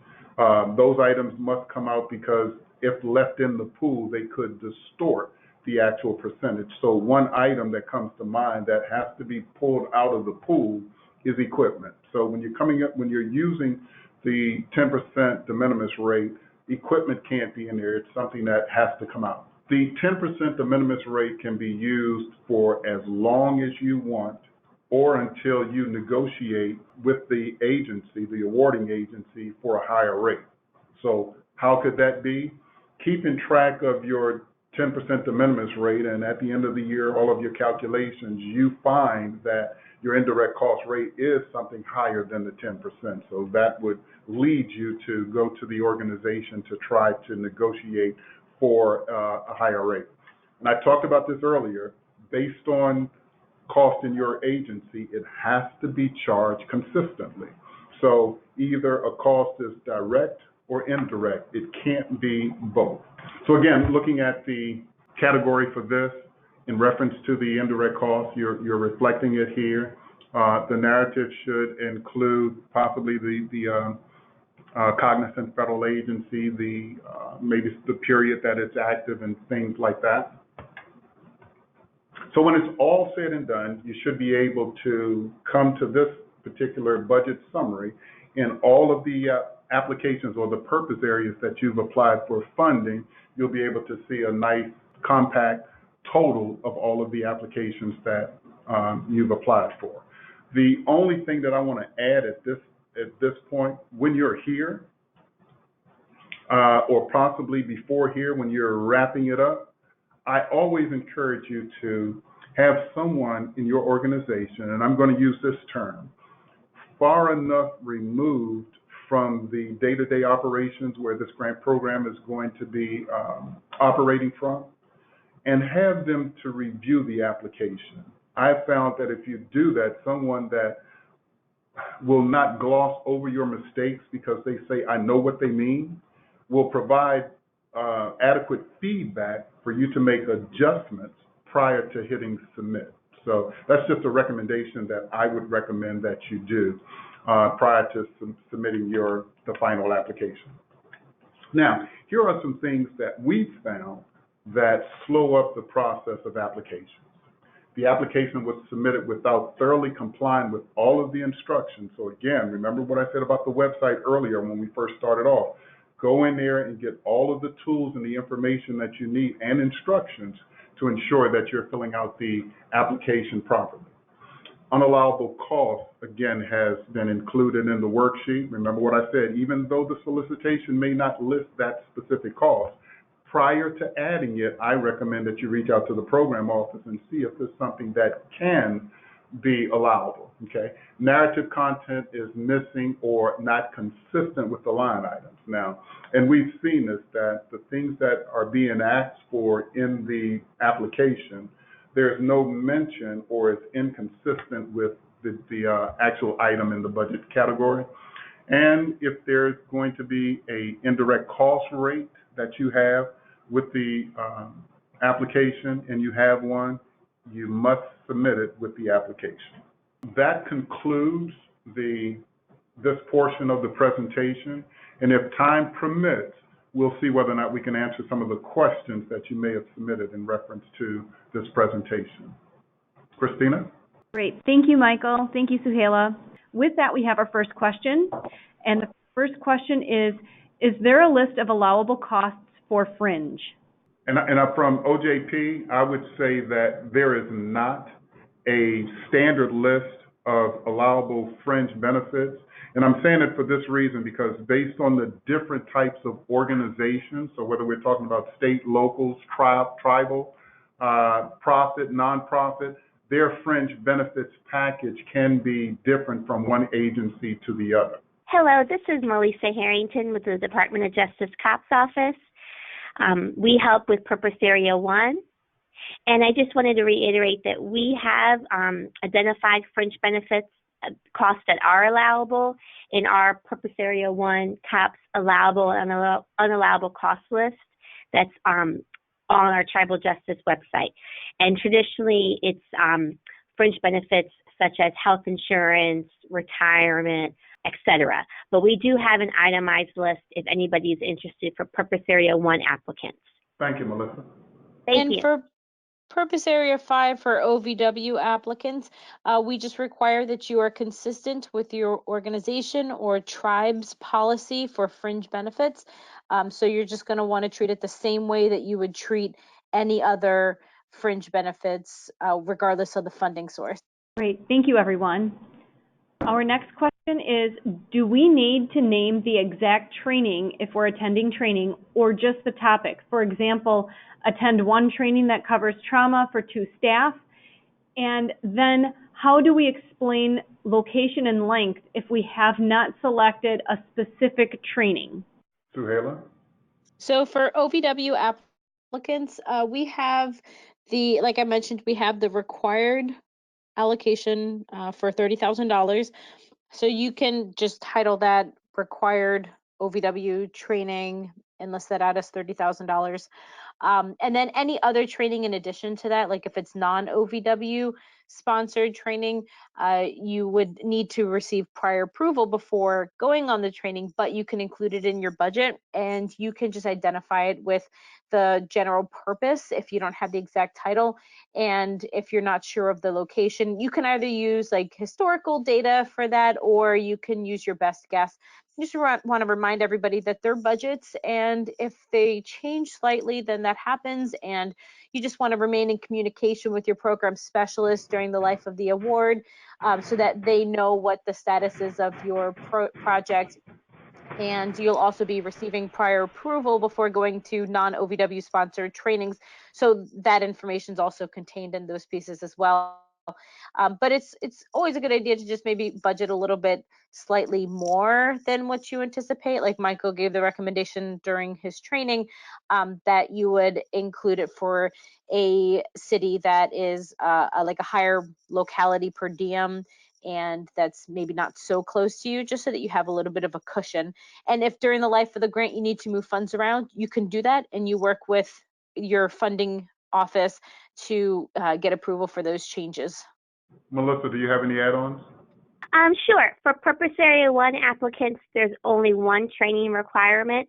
Those items must come out because if left in the pool, they could distort the actual percentage. So one item that comes to mind that has to be pulled out of the pool is equipment. So when you're using the 10% DeMinimis rate, equipment can't be in there. It's something that has to come out. The 10% DeMinimis rate can be used for as long as you want or until you negotiate with the agency, the awarding agency, for a higher rate. So how could that be? Keeping track of your 10% de minimis rate, and at the end of the year, all of your calculations, you find that your indirect cost rate is something higher than the 10%. So that would lead you to go to the organization to try to negotiate for a higher rate. And I talked about this earlier. Based on cost in your agency, it has to be charged consistently. So either a cost is direct or indirect. It can't be both. So again, looking at the category for this in reference to the indirect cost, you're reflecting it here. The narrative should include possibly the cognizant federal agency, maybe the period that it's active and things like that. So when it's all said and done, you should be able to come to this particular budget summary in all of the applications or the purpose areas that you've applied for funding. You'll be able to see a nice compact total of all of the applications that you've applied for. The only thing that I want to add at this point, when you're here, or possibly before here when you're wrapping it up, I always encourage you to have someone in your organization, and I'm going to use this term, far enough removed from the day-to-day operations where this grant program is going to be operating from, and have them to review the application. I've found that if you do that, someone that will not gloss over your mistakes because they say, I know what they mean, will provide adequate feedback for you to make adjustments prior to hitting submit. So that's just a recommendation that I would recommend that you do prior to submitting the final application. Now, here are some things that we've found that slow up the process of applications. The application was submitted without thoroughly complying with all of the instructions. So again, remember what I said about the website earlier when we first started off. Go in there and get all of the tools and the information that you need and instructions to ensure that you're filling out the application properly. Unallowable cost, again, has been included in the worksheet. Remember what I said, even though the solicitation may not list that specific cost, prior to adding it, I recommend that you reach out to the program office and see if there's something that can be allowable, okay? Narrative content is missing or not consistent with the line items now. And we've seen this, that the things that are being asked for in the application, there's no mention or it's inconsistent with the actual item in the budget category. And if there's going to be a indirect cost rate that you have with the application and you have one, you must submit it with the application. That concludes this portion of the presentation, and if time permits, we'll see whether or not we can answer some of the questions that you may have submitted in reference to this presentation. Christina? Great. Thank you, Michael. Thank you, Suhaila. With that, we have our first question, and the first question is there a list of allowable costs for Fringe? And from OJP, I would say that there is not a standard list of allowable fringe benefits. And I'm saying it for this reason because based on the different types of organizations, so whether we're talking about state, locals, tribal, profit, nonprofit, their fringe benefits package can be different from one agency to the other. Hello, this is Melissa Harrington with the Department of Justice COPS office. We help with Purpose Area 1, and I just wanted to reiterate that we have identified fringe benefits costs that are allowable in our Purpose Area 1 COPS allowable and unallowable cost list that's on our Tribal Justice website. And traditionally, it's fringe benefits such as health insurance, retirement, etc. But we do have an itemized list if anybody is interested for Purpose Area 1 applicants. Thank you, Melissa. Thank you. For Purpose Area 5 for OVW applicants, we just require that you are consistent with your organization or tribe's policy for fringe benefits. So you're just going to want to treat it the same way that you would treat any other fringe benefits, regardless of the funding source. Great, thank you, everyone. Our next question is, do we need to name the exact training if we're attending training, or just the topic? For example, attend one training that covers trauma for 2 staff, and then how do we explain location and length if we have not selected a specific training? Suhaila? So for OVW applicants, we have like I mentioned, we have the required allocation for $30,000. So you can just title that required OVW training and list that out as $30,000. And then any other training in addition to that, like if it's non-OVW sponsored training, you would need to receive prior approval before going on the training, but you can include it in your budget and you can just identify it with the general purpose if you don't have the exact title. And if you're not sure of the location, you can either use like historical data for that, or you can use your best guess. You just want to remind everybody that they're budgets, and if they change slightly, then that happens. And you just want to remain in communication with your program specialist during the life of the award, so that they know what the status is of your project. And you'll also be receiving prior approval before going to non-OVW sponsored trainings. So that information is also contained in those pieces as well. But it's always a good idea to just maybe budget a little bit slightly more than what you anticipate. Like Michael gave the recommendation during his training, that you would include it for a city that is like a higher locality per diem, and that's maybe not so close to you, just so that you have a little bit of a cushion. And if during the life of the grant you need to move funds around, you can do that, and you work with your funding office to get approval for those changes. Melissa, do you have any add-ons? Sure. For Purpose Area 1 applicants, there's only one training requirement,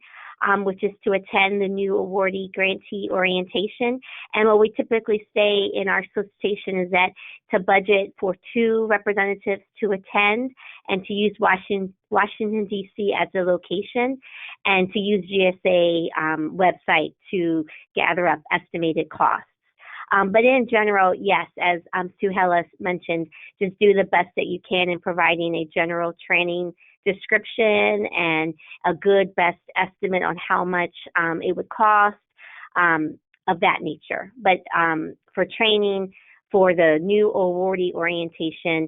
which is to attend the new awardee grantee orientation. And what we typically say in our solicitation is that to budget for 2 representatives to attend, and to use Washington, D.C. as a location, and to use GSA website to gather up estimated costs. But in general, yes, as Suhaila mentioned, just do the best that you can in providing a general training description and a good best estimate on how much it would cost, of that nature. But for training for the new awardee orientation,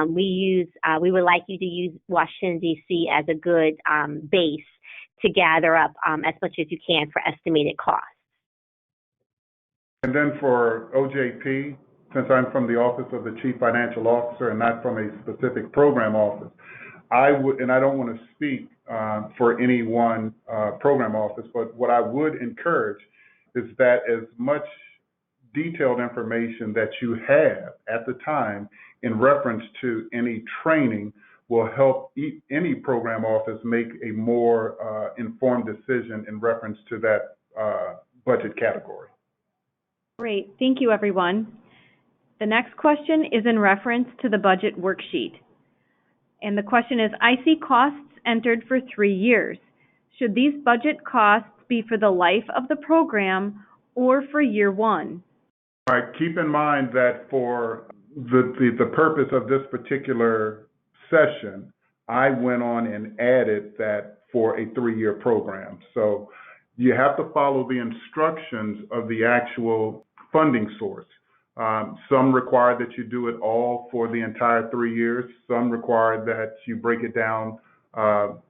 we would like you to use Washington, D.C. as a good base to gather up as much as you can for estimated costs. And then for OJP, since I'm from the Office of the Chief Financial Officer and not from a specific program office, I would, and I don't want to speak for any one program office, but what I would encourage is that as much detailed information that you have at the time in reference to any training will help any program office make a more informed decision in reference to that budget category. Great, thank you, everyone. The next question is in reference to the budget worksheet. And the question is, I see costs entered for 3 years. Should these budget costs be for the life of the program or for year 1? All right, keep in mind that for the purpose of this particular session, I went on and added that for a 3-year program. So you have to follow the instructions of the actual funding source. Some require that you do it all for the entire 3 years. Some require that you break it down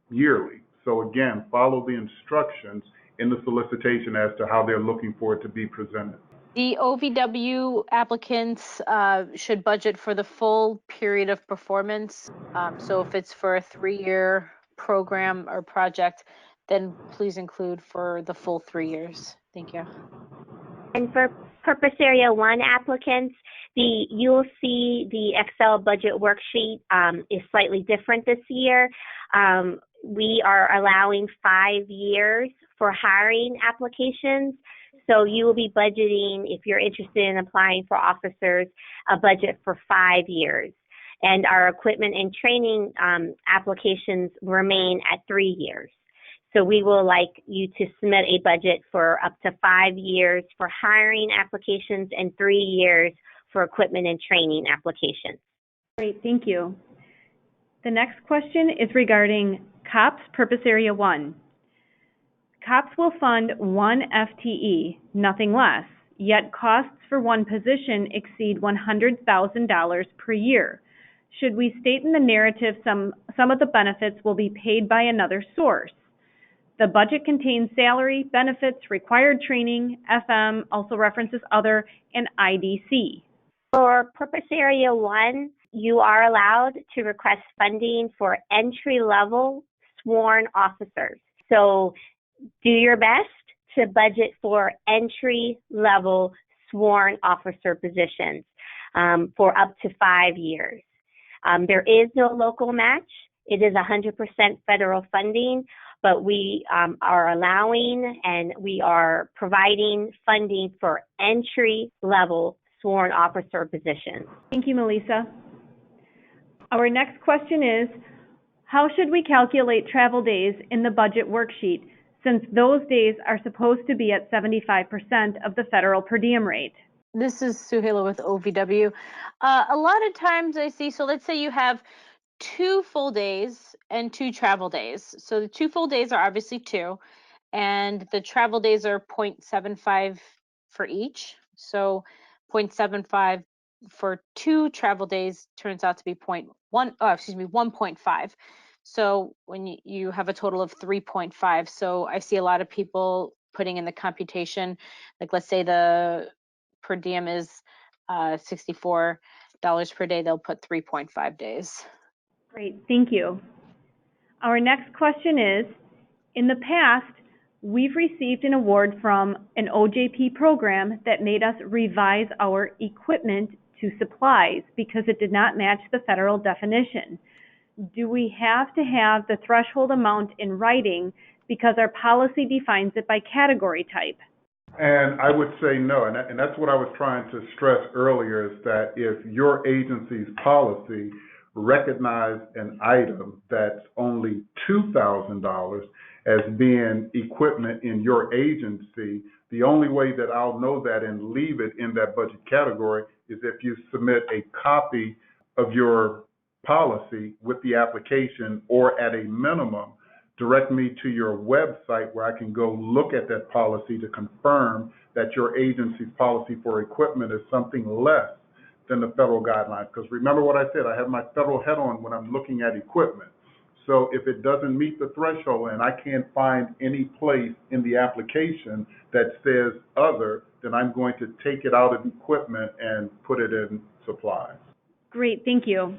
yearly. So again, follow the instructions in the solicitation as to how they're looking for it to be presented. The OVW applicants should budget for the full period of performance. So if it's for a 3-year program or project, then please include for the full 3 years. Thank you. And for Purpose Area 1 applicants, you'll see the Excel budget worksheet is slightly different this year. We are allowing 5 years for hiring applications. So you will be budgeting, if you're interested in applying for officers, a budget for 5 years. And our equipment and training applications remain at 3 years. So we will like you to submit a budget for up to 5 years for hiring applications and 3 years for equipment and training applications. Great, thank you. The next question is regarding COPS Purpose Area 1. COPS will fund 1 FTE, nothing less, yet costs for one position exceed $100,000 per year. Should we state in the narrative some of the benefits will be paid by another source? The budget contains salary, benefits, required training, FM, also references other, and IDC. For Purpose Area 1, you are allowed to request funding for entry-level sworn officers. So do your best to budget for entry-level sworn officer positions for up to 5 years. There is no local match. It is 100% federal funding, but we are allowing and we are providing funding for entry-level sworn officer positions. Thank you, Melissa. Our next question is, how should we calculate travel days in the budget worksheet, since those days are supposed to be at 75% of the federal per diem rate? This is Suhaila with OVW. A lot of times I see, so let's say you have 2 full days and 2 travel days. So the 2 full days are obviously 2, and the travel days are 0.75 for each. So 0.75 for 2 travel days turns out to be 1.5. So when you have a total of 3.5. So I see a lot of people putting in the computation, like let's say the per diem is $64 per day, they'll put 3.5 days. Great, thank you. Our next question is, in the past, we've received an award from an OJP program that made us revise our equipment to supplies because it did not match the federal definition. Do we have to have the threshold amount in writing because our policy defines it by category type? And I would say no, and that's what I was trying to stress earlier, is that if your agency's policy recognized an item that's only $2,000 as being equipment in your agency, the only way that I'll know that and leave it in that budget category is if you submit a copy of your policy with the application, or at a minimum, direct me to your website where I can go look at that policy to confirm that your agency's policy for equipment is something less than the federal guidelines. Because remember what I said, I have my federal hat on when I'm looking at equipment. So if it doesn't meet the threshold and I can't find any place in the application that says other, then I'm going to take it out of equipment and put it in supplies. Great, thank you.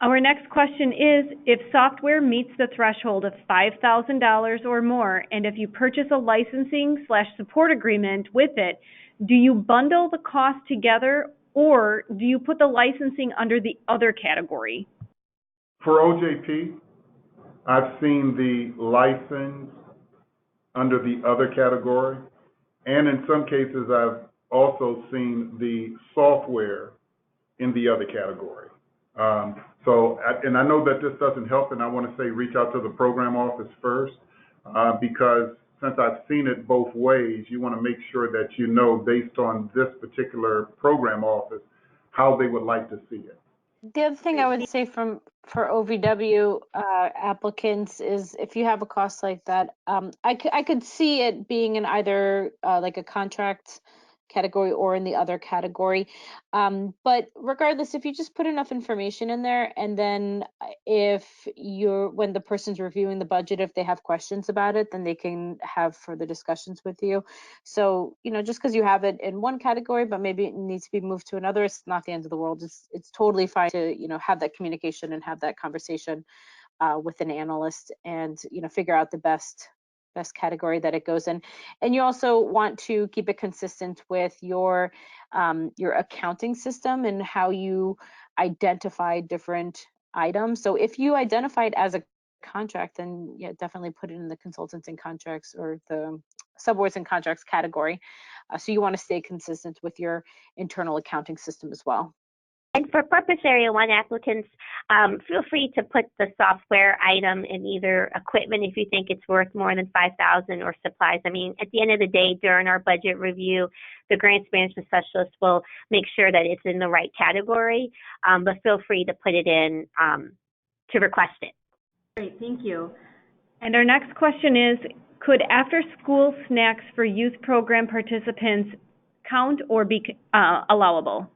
Our next question is, if software meets the threshold of $5,000 or more, and if you purchase a licensing/support agreement with it, do you bundle the cost together, or do you put the licensing under the other category? For OJP, I've seen the license under the other category, and in some cases, I've also seen the software in the other category. And I know that this doesn't help, and I want to say reach out to the program office first, because since I've seen it both ways, you want to make sure that you know, based on this particular program office, how they would like to see it. The other thing I would say for OVW applicants is, if you have a cost like that, I could see it being in either like a contract category or in the other category. But regardless, if you just put enough information in there, and then when the person's reviewing the budget, if they have questions about it, then they can have further discussions with you. So, just because you have it in one category, but maybe it needs to be moved to another, it's not the end of the world. It's totally fine to, have that communication and have that conversation with an analyst, and, figure out the best category that it goes in. And you also want to keep it consistent with your accounting system and how you identify different items. So if you identify it as a contract, then yeah, definitely put it in the consultants and contracts or the subawards and contracts category. So you want to stay consistent with your internal accounting system as well. And for purpose area 1 applicants, feel free to put the software item in either equipment if you think it's worth more than $5,000 or supplies. I mean, at the end of the day, during our budget review, the grants management specialist will make sure that it's in the right category, but feel free to put it in to request it. Great, thank you. And our next question is, could after-school snacks for youth program participants count or be allowable?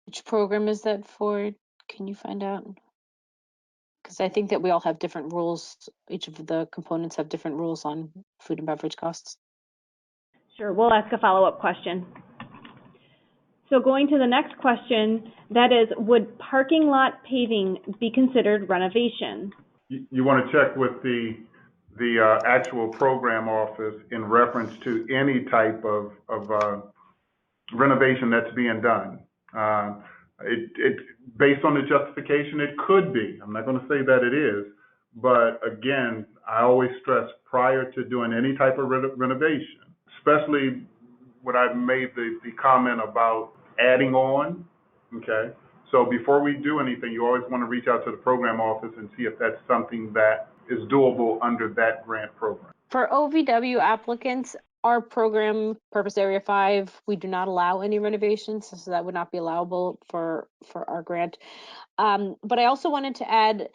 Which program is that for? Can you find out? Because I think that we all have different rules. Each of the components have different rules on food and beverage costs. Sure, we'll ask a follow-up question. So going to the next question, that is, would parking lot paving be considered renovation? You want to check with the actual program office in reference to any type of renovation that's being done. Based on the justification, it could be. I'm not going to say that it is, but again, I always stress prior to doing any type of renovation, especially when I made the comment about adding on, okay? So before we do anything, you always want to reach out to the program office and see if that's something that is doable under that grant program. For OVW applicants, our program, Purpose Area 5, we do not allow any renovations, so that would not be allowable for our grant. But I also wanted to add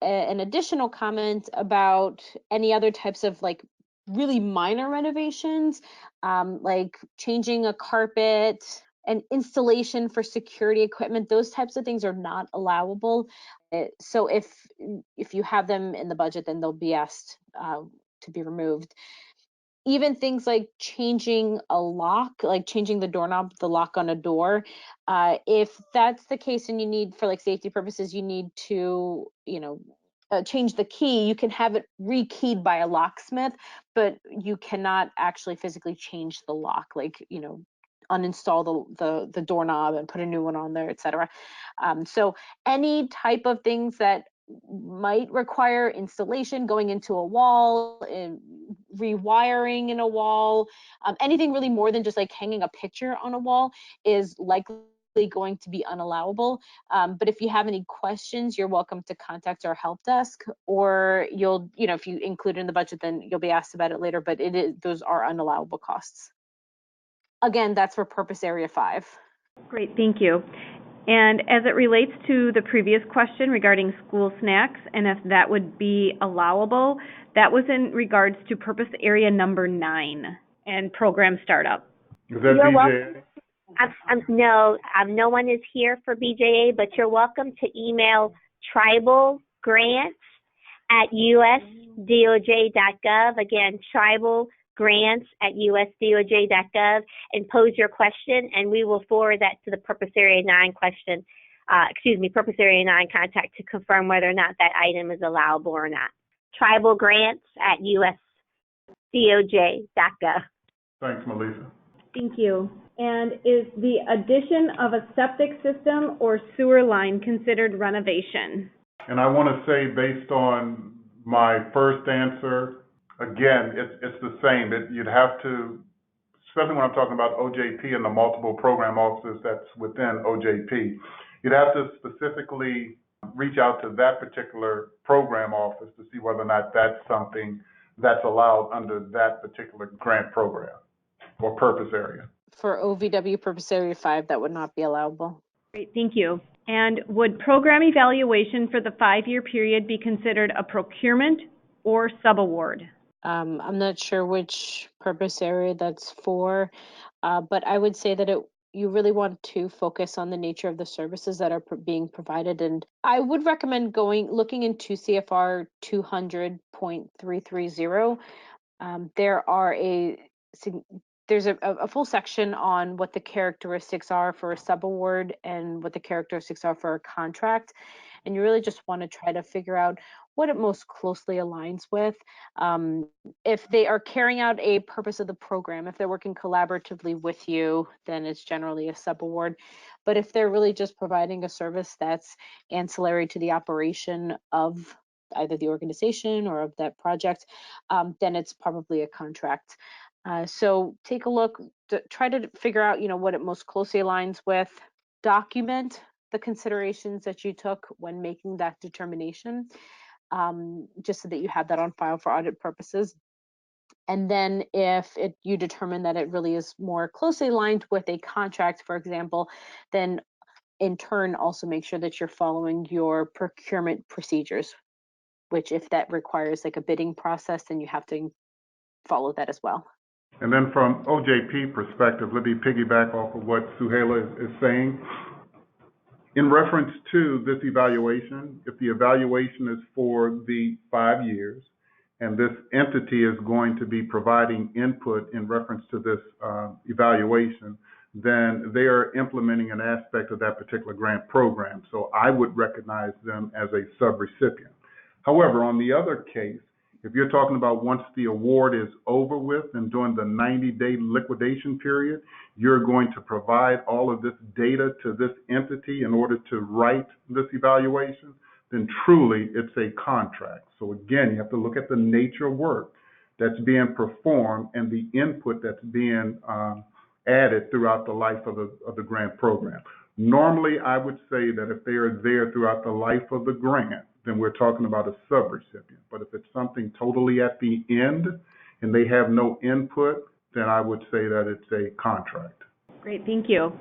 an additional comment about any other types of like really minor renovations, like changing a carpet, an installation for security equipment. Those types of things are not allowable. So if you have them in the budget, then they'll be asked to be removed. Even things like changing a lock, like changing the doorknob, the lock on a door, if that's the case and you need, for like safety purposes, you need to, change the key, you can have it rekeyed by a locksmith, but you cannot actually physically change the lock, like, uninstall the doorknob and put a new one on there, etc. So any type of things that might require installation, going into a wall, and rewiring in a wall, anything really more than just like hanging a picture on a wall is likely going to be unallowable. But if you have any questions, you're welcome to contact our help desk, or you'll, if you include it in the budget, then you'll be asked about it later, but those are unallowable costs. Again, that's for Purpose Area 5. Great, thank you. And as it relates to the previous question regarding school snacks and if that would be allowable, that was in regards to Purpose Area number 9 and program startup. Is that BJA? No one is here for BJA, but you're welcome to email tribalgrants@usdoj.gov. Again, tribalgrants@usdoj.gov, and pose your question, and we will forward that to the Purpose Area 9 Purpose Area 9 contact to confirm whether or not that item is allowable or not. tribalgrants@usdoj.gov. Thanks, Melissa. Thank you. And is the addition of a septic system or sewer line considered renovation? And I want to say, based on my first answer, again, it's the same. You'd have to, especially when I'm talking about OJP and the multiple program offices that's within OJP, you'd have to specifically reach out to that particular program office to see whether or not that's something that's allowed under that particular grant program or purpose area. For OVW Purpose Area 5, that would not be allowable. Great, thank you. And would program evaluation for the 5-year period be considered a procurement or subaward? I'm not sure which purpose area that's for, but I would say that you really want to focus on the nature of the services that are being provided. And I would recommend looking into CFR 200.330. There's a full section on what the characteristics are for a subaward and what the characteristics are for a contract. And you really just want to try to figure out what it most closely aligns with. If they are carrying out a purpose of the program, if they're working collaboratively with you, then it's generally a subaward. But if they're really just providing a service that's ancillary to the operation of either the organization or of that project, then it's probably a contract. So take a look, try to figure out, what it most closely aligns with, document the considerations that you took when making that determination, just so that you have that on file for audit purposes. And then if you determine that it really is more closely aligned with a contract, for example, then in turn also make sure that you're following your procurement procedures, which if that requires like a bidding process, then you have to follow that as well. And then from OJP perspective, let me piggyback off of what Suhaila is saying. In reference to this evaluation, if the evaluation is for the 5 years, and this entity is going to be providing input in reference to this evaluation, then they are implementing an aspect of that particular grant program. So I would recognize them as a subrecipient. However, on the other case, if you're talking about once the award is over with and during the 90-day liquidation period, you're going to provide all of this data to this entity in order to write this evaluation, then truly it's a contract. So again, you have to look at the nature of work that's being performed and the input that's being added throughout the life of the grant program. Normally, I would say that if they are there throughout the life of the grant, then we're talking about a subrecipient. But if it's something totally at the end and they have no input, then I would say that it's a contract. Great, thank you.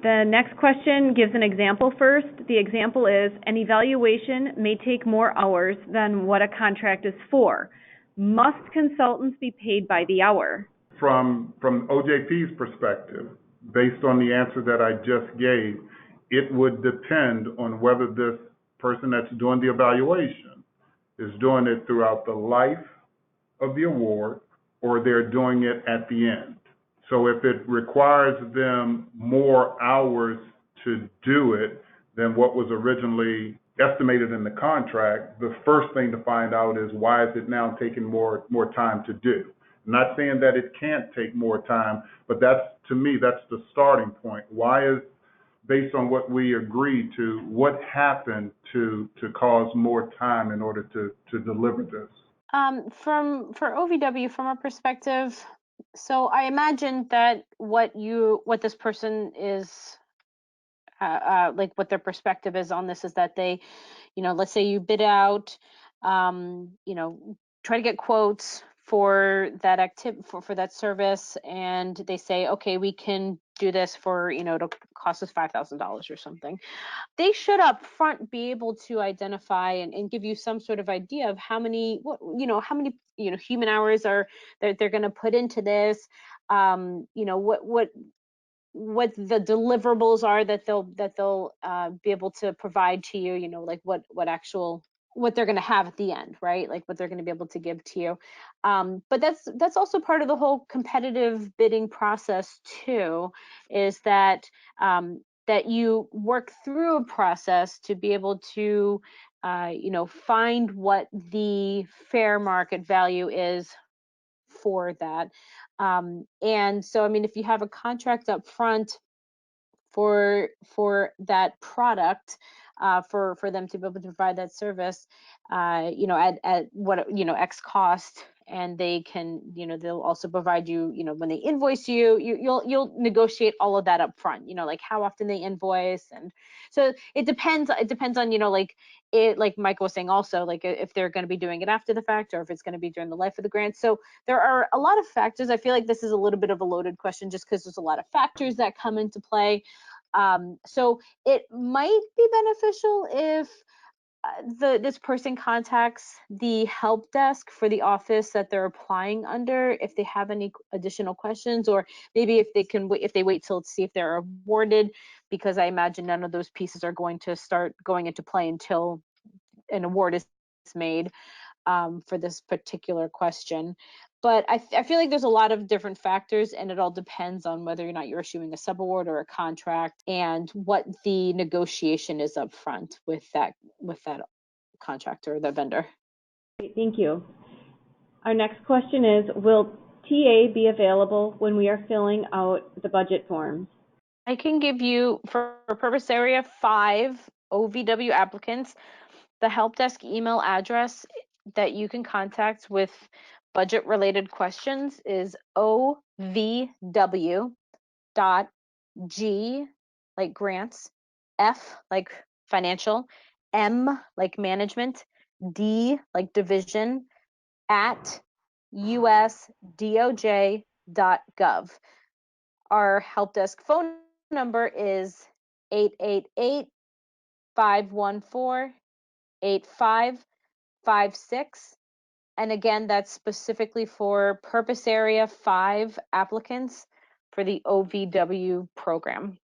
The next question gives an example first. The example is, an evaluation may take more hours than what a contract is for. Must consultants be paid by the hour? From OJP's perspective, based on the answer that I just gave, it would depend on whether this person that's doing the evaluation is doing it throughout the life of the award or they're doing it at the end. So if it requires them more hours to do it than what was originally estimated in the contract, the first thing to find out is why is it now taking more time to do? I'm not saying that it can't take more time, but to me, that's the starting point. Why is, based on what we agreed to, what happened to cause more time in order to deliver this? For OVW, from our perspective, so I imagine that what this person is like what their perspective is on this is that they, let's say you bid out, try to get quotes for that for that service, and they say, okay, we can do this for, it'll cost us $5,000 or something. They should up front be able to identify and give you some sort of idea of how many human hours are that they're going to put into this, what the deliverables are that they'll be able to provide to you, like what they're going to have at the end, right? Like what they're going to be able to give to you. But that's also part of the whole competitive bidding process too, is that that you work through a process to be able to find what the fair market value is for that. And so, I mean, if you have a contract up front for that product, for them to be able to provide that service, at what, X cost, and they can, they'll also provide you, when they invoice you, you'll negotiate all of that up front, like how often they invoice. And so it depends on, like Michael was saying also, like if they're going to be doing it after the fact or if it's going to be during the life of the grant. So there are a lot of factors. I feel like this is a little bit of a loaded question just because there's a lot of factors that come into play. So it might be beneficial if this person contacts the help desk for the office that they're applying under if they have any additional questions, or maybe if they wait till to see if they're awarded, because I imagine none of those pieces are going to start going into play until an award is made for this particular question. But I feel like there's a lot of different factors, and it all depends on whether or not you're issuing a subaward or a contract, and what the negotiation is up front with that contractor or the vendor. Great, thank you. Our next question is, will TA be available when we are filling out the budget forms? I can give you, for purpose area 5 OVW applicants, The help desk email address that you can contact with budget related questions is ovw.g like grants, f like financial, m like management, d like division, at usdoj.gov. Our help desk phone number is 888-514-8556. And again, that's specifically for Purpose Area 5 applicants for the OVW program.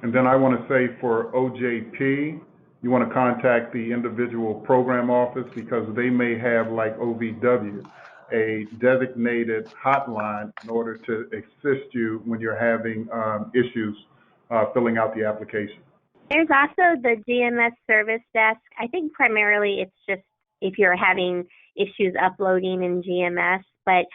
And then I want to say for OJP, you want to contact the individual program office because they may have, like OVW, a designated hotline in order to assist you when you're having issues filling out the application. There's also the DMS service desk. I think primarily it's just if you're having issues uploading in GMS, but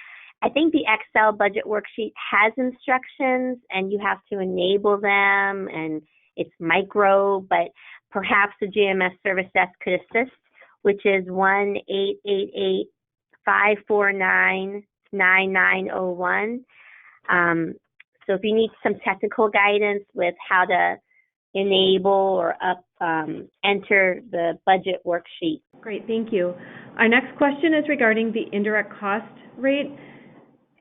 I think the Excel budget worksheet has instructions and you have to enable them and it's micro, but perhaps the GMS service desk could assist, which is 1-888-549-9901. So if you need some technical guidance with how to enable or enter the budget worksheet. Great, thank you. Our next question is regarding the indirect cost rate.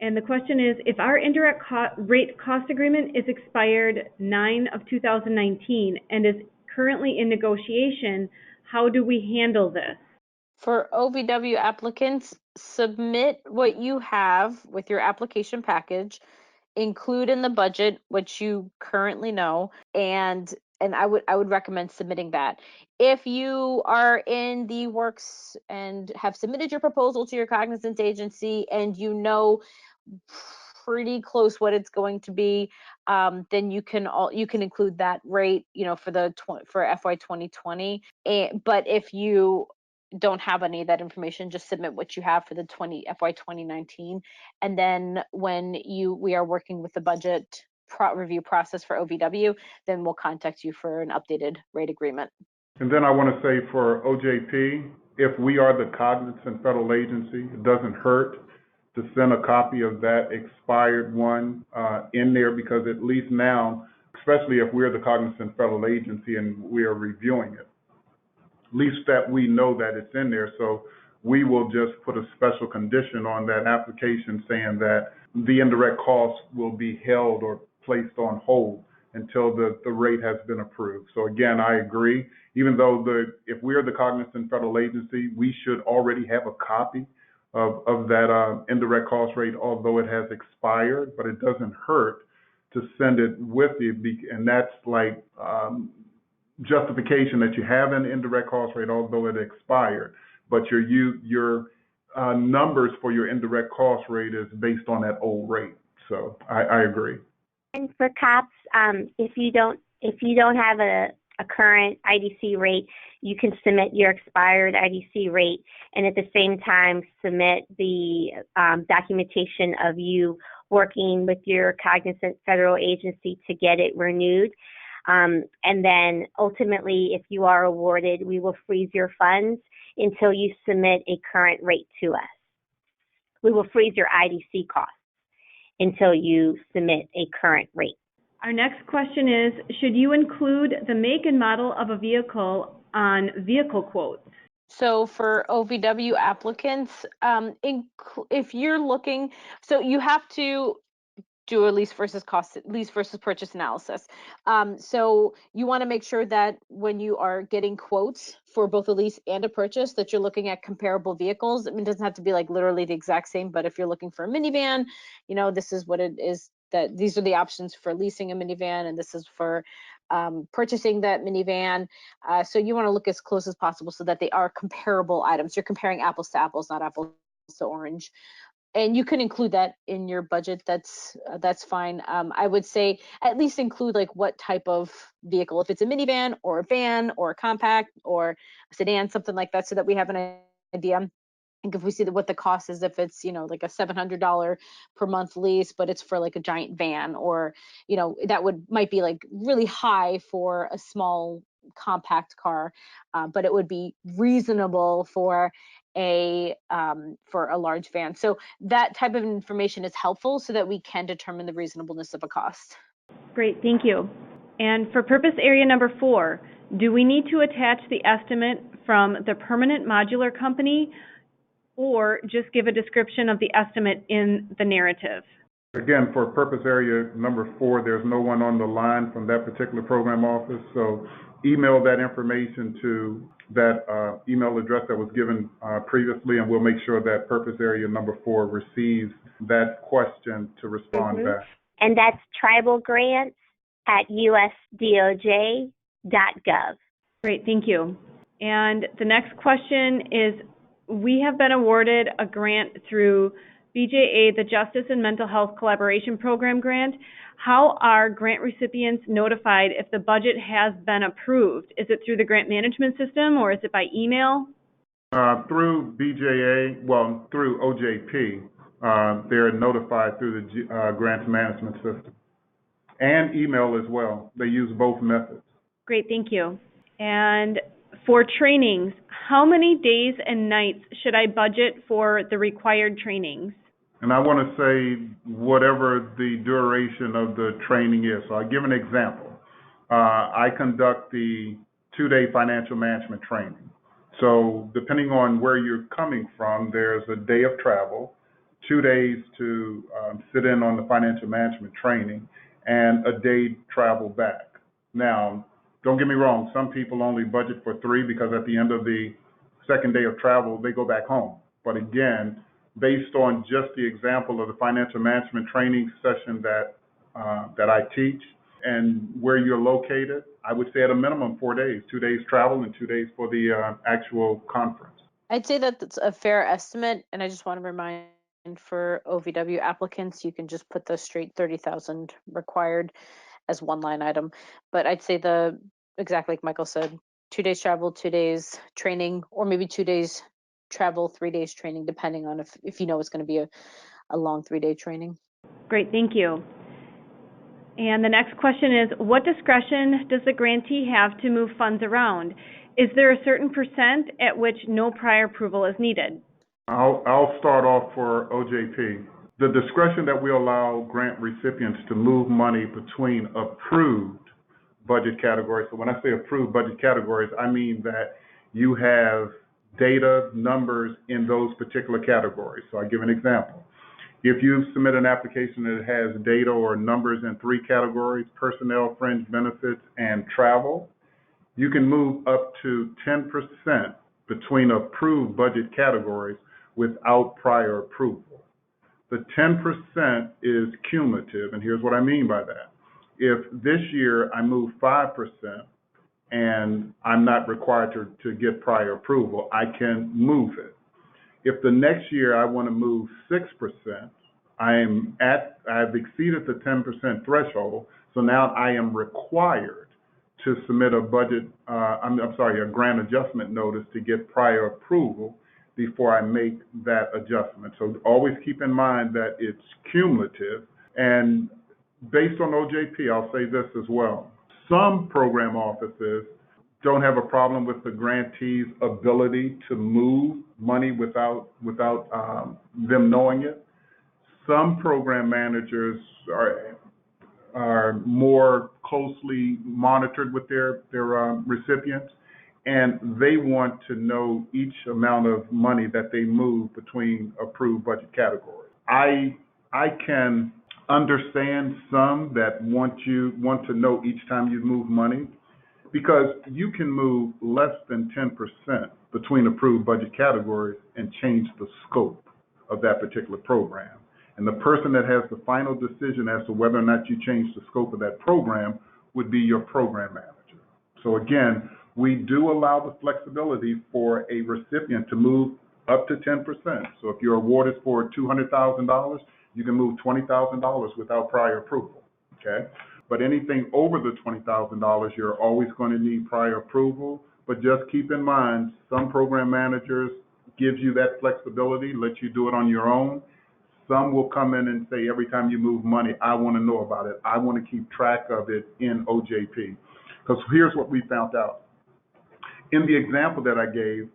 And the question is, if our indirect rate cost agreement is expired 9/2019 and is currently in negotiation, how do we handle this? For OVW applicants, submit what you have with your application package, include in the budget what you currently know, and I would recommend submitting that. If you are in the works and have submitted your proposal to your cognizance agency and you know pretty close what it's going to be, then you can include that rate, for FY 2020. But if you don't have any of that information, just submit what you have for the FY 2019, and then when we are working with the budget review process for OVW, then we'll contact you for an updated rate agreement. And then I want to say for OJP, if we are the cognizant federal agency, it doesn't hurt to send a copy of that expired one in there, because at least now, especially if we're the cognizant federal agency and we are reviewing it, at least that we know that it's in there. So we will just put a special condition on that application saying that the indirect costs will be held or placed on hold until the rate has been approved. So again, I agree. Even though if we're the cognizant federal agency, we should already have a copy of that indirect cost rate, although it has expired, but it doesn't hurt to send it with you, and that's like justification that you have an indirect cost rate, although it expired, but your numbers for your indirect cost rate is based on that old rate. So I agree. And for COPS, if you don't have a current IDC rate, you can submit your expired IDC rate, and at the same time submit the documentation of you working with your cognizant federal agency to get it renewed. And then ultimately, if you are awarded, we will freeze your funds until you submit a current rate to us. We will freeze your IDC costs until you submit a current rate. Our next question is, should you include the make and model of a vehicle on vehicle quotes? So for OVW applicants, if you're looking, so you have to do a lease versus purchase analysis. So you want to make sure that when you are getting quotes for both a lease and a purchase, that you're looking at comparable vehicles. I mean, it doesn't have to be like literally the exact same, but if you're looking for a minivan, this is what it is, that these are the options for leasing a minivan, and this is for purchasing that minivan. So you want to look as close as possible so that they are comparable items. You're comparing apples to apples, not apples to orange. And you can include that in your budget. That's fine. I would say at least include like what type of vehicle, if it's a minivan or a van or a compact or a sedan, something like that, so that we have an idea. And if we see what the cost is, if it's like a $700 per month lease, but it's for like a giant van, or that might be like really high for a small compact car, but it would be reasonable for a large van. So that type of information is helpful so that we can determine the reasonableness of a cost. Great, thank you. And for purpose area number 4, do we need to attach the estimate from the permanent modular company or just give a description of the estimate in the narrative? Again, for purpose area number 4, there's no one on the line from that particular program office, so email that information to that email address that was given previously, and we'll make sure that purpose area number 4 receives that question to respond back. And that's tribalgrants@usdoj.gov. Great, thank you. And the next question is, we have been awarded a grant through BJA, the Justice and Mental Health Collaboration Program grant. How are grant recipients notified if the budget has been approved? Is it through the grant management system or is it by email? Through BJA, well, through OJP, they're notified through the grants management system. And email as well. They use both methods. Great, thank you. And for trainings, how many days and nights should I budget for the required trainings? And I want to say whatever the duration of the training is. So I'll give an example. I conduct the 2-day financial management training. So depending on where you're coming from, there's a day of travel, 2 days to sit in on the financial management training, and a day travel back. Now, don't get me wrong, some people only budget for 3 because at the end of the second day of travel, they go back home. But again, based on just the example of the financial management training session that I teach and where you're located, I would say at a minimum 4 days, 2 days travel and 2 days for the actual conference. I'd say that that's a fair estimate, and I just want to remind for OVW applicants, you can just put the straight 30,000 required as one line item. But I'd say exactly like Michael said, 2 days travel, 2 days training, or maybe 2 days travel, 3 days training, depending on if you know it's going to be a long 3-day training. Great, thank you. And the next question is, what discretion does the grantee have to move funds around? Is there a certain percent at which no prior approval is needed? I'll start off for OJP. The discretion that we allow grant recipients to move money between approved budget categories. So when I say approved budget categories, I mean that you have data, numbers in those particular categories. So I'll give an example. If you submit an application that has data or numbers in 3 categories, personnel, fringe benefits, and travel, you can move up to 10% between approved budget categories without prior approval. The 10% is cumulative, and here's what I mean by that. If this year I move 5% and I'm not required to get prior approval, I can move it. If the next year I want to move 6%, I've exceeded the 10% threshold, so now I am required to submit a a grant adjustment notice to get prior approval before I make that adjustment. So always keep in mind that it's cumulative, and based on OJP, I'll say this as well. Some program offices don't have a problem with the grantee's ability to move money without them knowing it. Some program managers are more closely monitored with their recipients, and they want to know each amount of money that they move between approved budget categories. I can understand some that want to know each time you move money, because you can move less than 10% between approved budget categories and change the scope of that particular program. And the person that has the final decision as to whether or not you change the scope of that program would be your program manager. So again, we do allow the flexibility for a recipient to move up to 10%. So if you're awarded for $200,000, you can move $20,000 without prior approval, okay? But anything over the $20,000, you're always going to need prior approval. But just keep in mind, some program managers give you that flexibility, let you do it on your own. Some will come in and say, every time you move money, I want to know about it. I want to keep track of it in OJP. Because here's what we found out. In the example that I gave,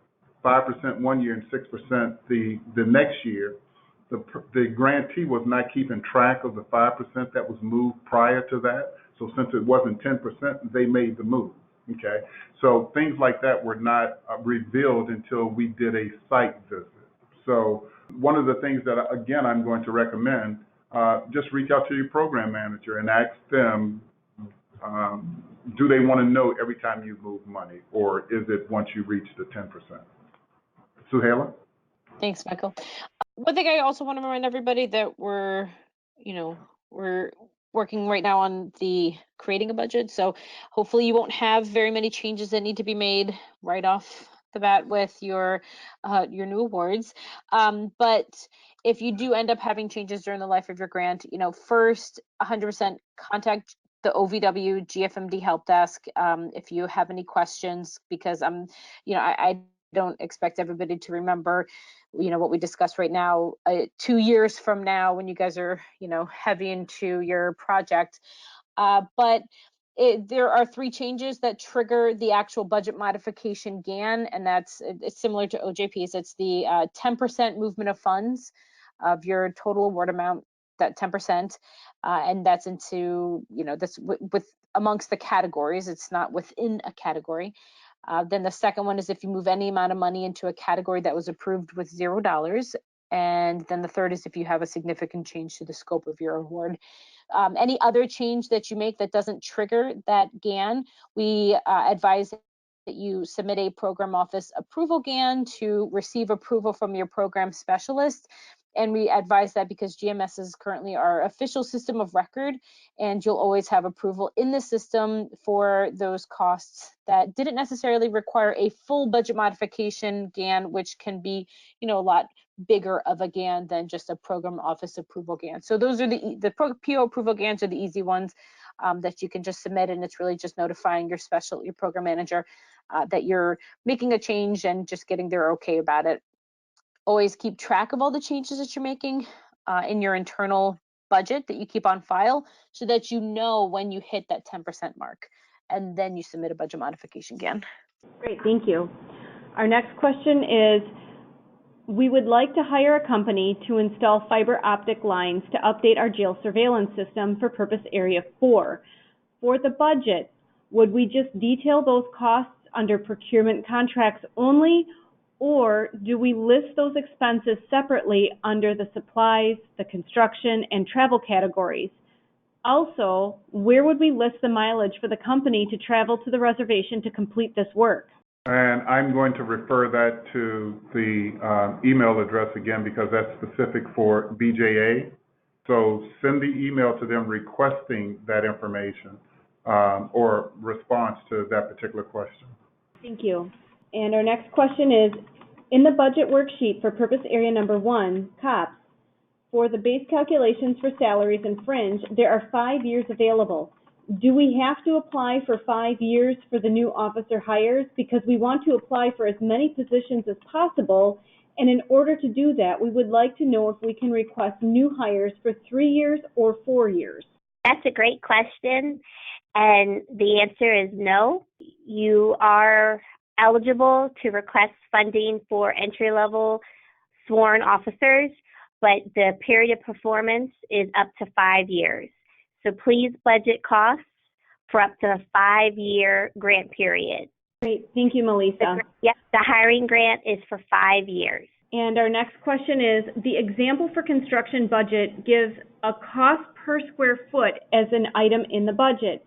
5% one year and 6% the next year, the grantee was not keeping track of the 5% that was moved prior to that. So since it wasn't 10%, they made the move. Okay, so things like that were not revealed until we did a site visit. So one of the things that, again, I'm going to recommend, just reach out to your program manager and ask them, do they want to know every time you move money, or is it once you reach the 10%? Suhaila? Thanks, Michael. One thing I also want to remind everybody that we're working right now on creating a budget. So hopefully you won't have very many changes that need to be made right off the bat with your new awards. But if you do end up having changes during the life of your grant, first 100% contact the OVW GFMD help desk if you have any questions, because I don't expect everybody to remember what we discussed right now 2 years from now when you guys are heavy into your project. But there are 3 changes that trigger the actual budget modification GAN, and it's similar to OJP's. It's the 10% movement of funds of your total award amount, that 10%, and that's into that's with amongst the categories. It's not within a category. Then the second one is if you move any amount of money into a category that was approved with $0. And then the third is if you have a significant change to the scope of your award. Any other change that you make that doesn't trigger that GAN, we advise that you submit a program office approval GAN to receive approval from your program specialist. And we advise that because GMS is currently our official system of record, and you'll always have approval in the system for those costs that didn't necessarily require a full budget modification GAN, which can be, a lot bigger of a GAN than just a program office approval GAN. So those are the PO approval GANs are the easy ones that you can just submit, and it's really just notifying your program manager that you're making a change and just getting their okay about it. Always keep track of all the changes that you're making in your internal budget that you keep on file, so that you know when you hit that 10% mark, and then you submit a budget modification GAN. Great, thank you. Our next question is, we would like to hire a company to install fiber optic lines to update our jail surveillance system for Purpose Area 4. For the budget, would we just detail those costs under procurement contracts only, or do we list those expenses separately under the supplies, the construction, and travel categories? Also, where would we list the mileage for the company to travel to the reservation to complete this work? And I'm going to refer that to the email address again, because that's specific for BJA. So send the email to them requesting that information or response to that particular question. Thank you. And our next question is, in the budget worksheet for Purpose Area Number 1, COPS, for the base calculations for salaries and fringe, there are 5 years available. Do we have to apply for 5 years for the new officer hires? Because we want to apply for as many positions as possible, and in order to do that, we would like to know if we can request new hires for 3 years or 4 years. That's a great question, and the answer is no. You are eligible to request funding for entry-level sworn officers, but the period of performance is up to 5 years. So please budget costs for up to a 5-year grant period. Great, thank you, Melissa. Yes, the hiring grant is for 5 years. And our next question is, the example for construction budget gives a cost per square foot as an item in the budget.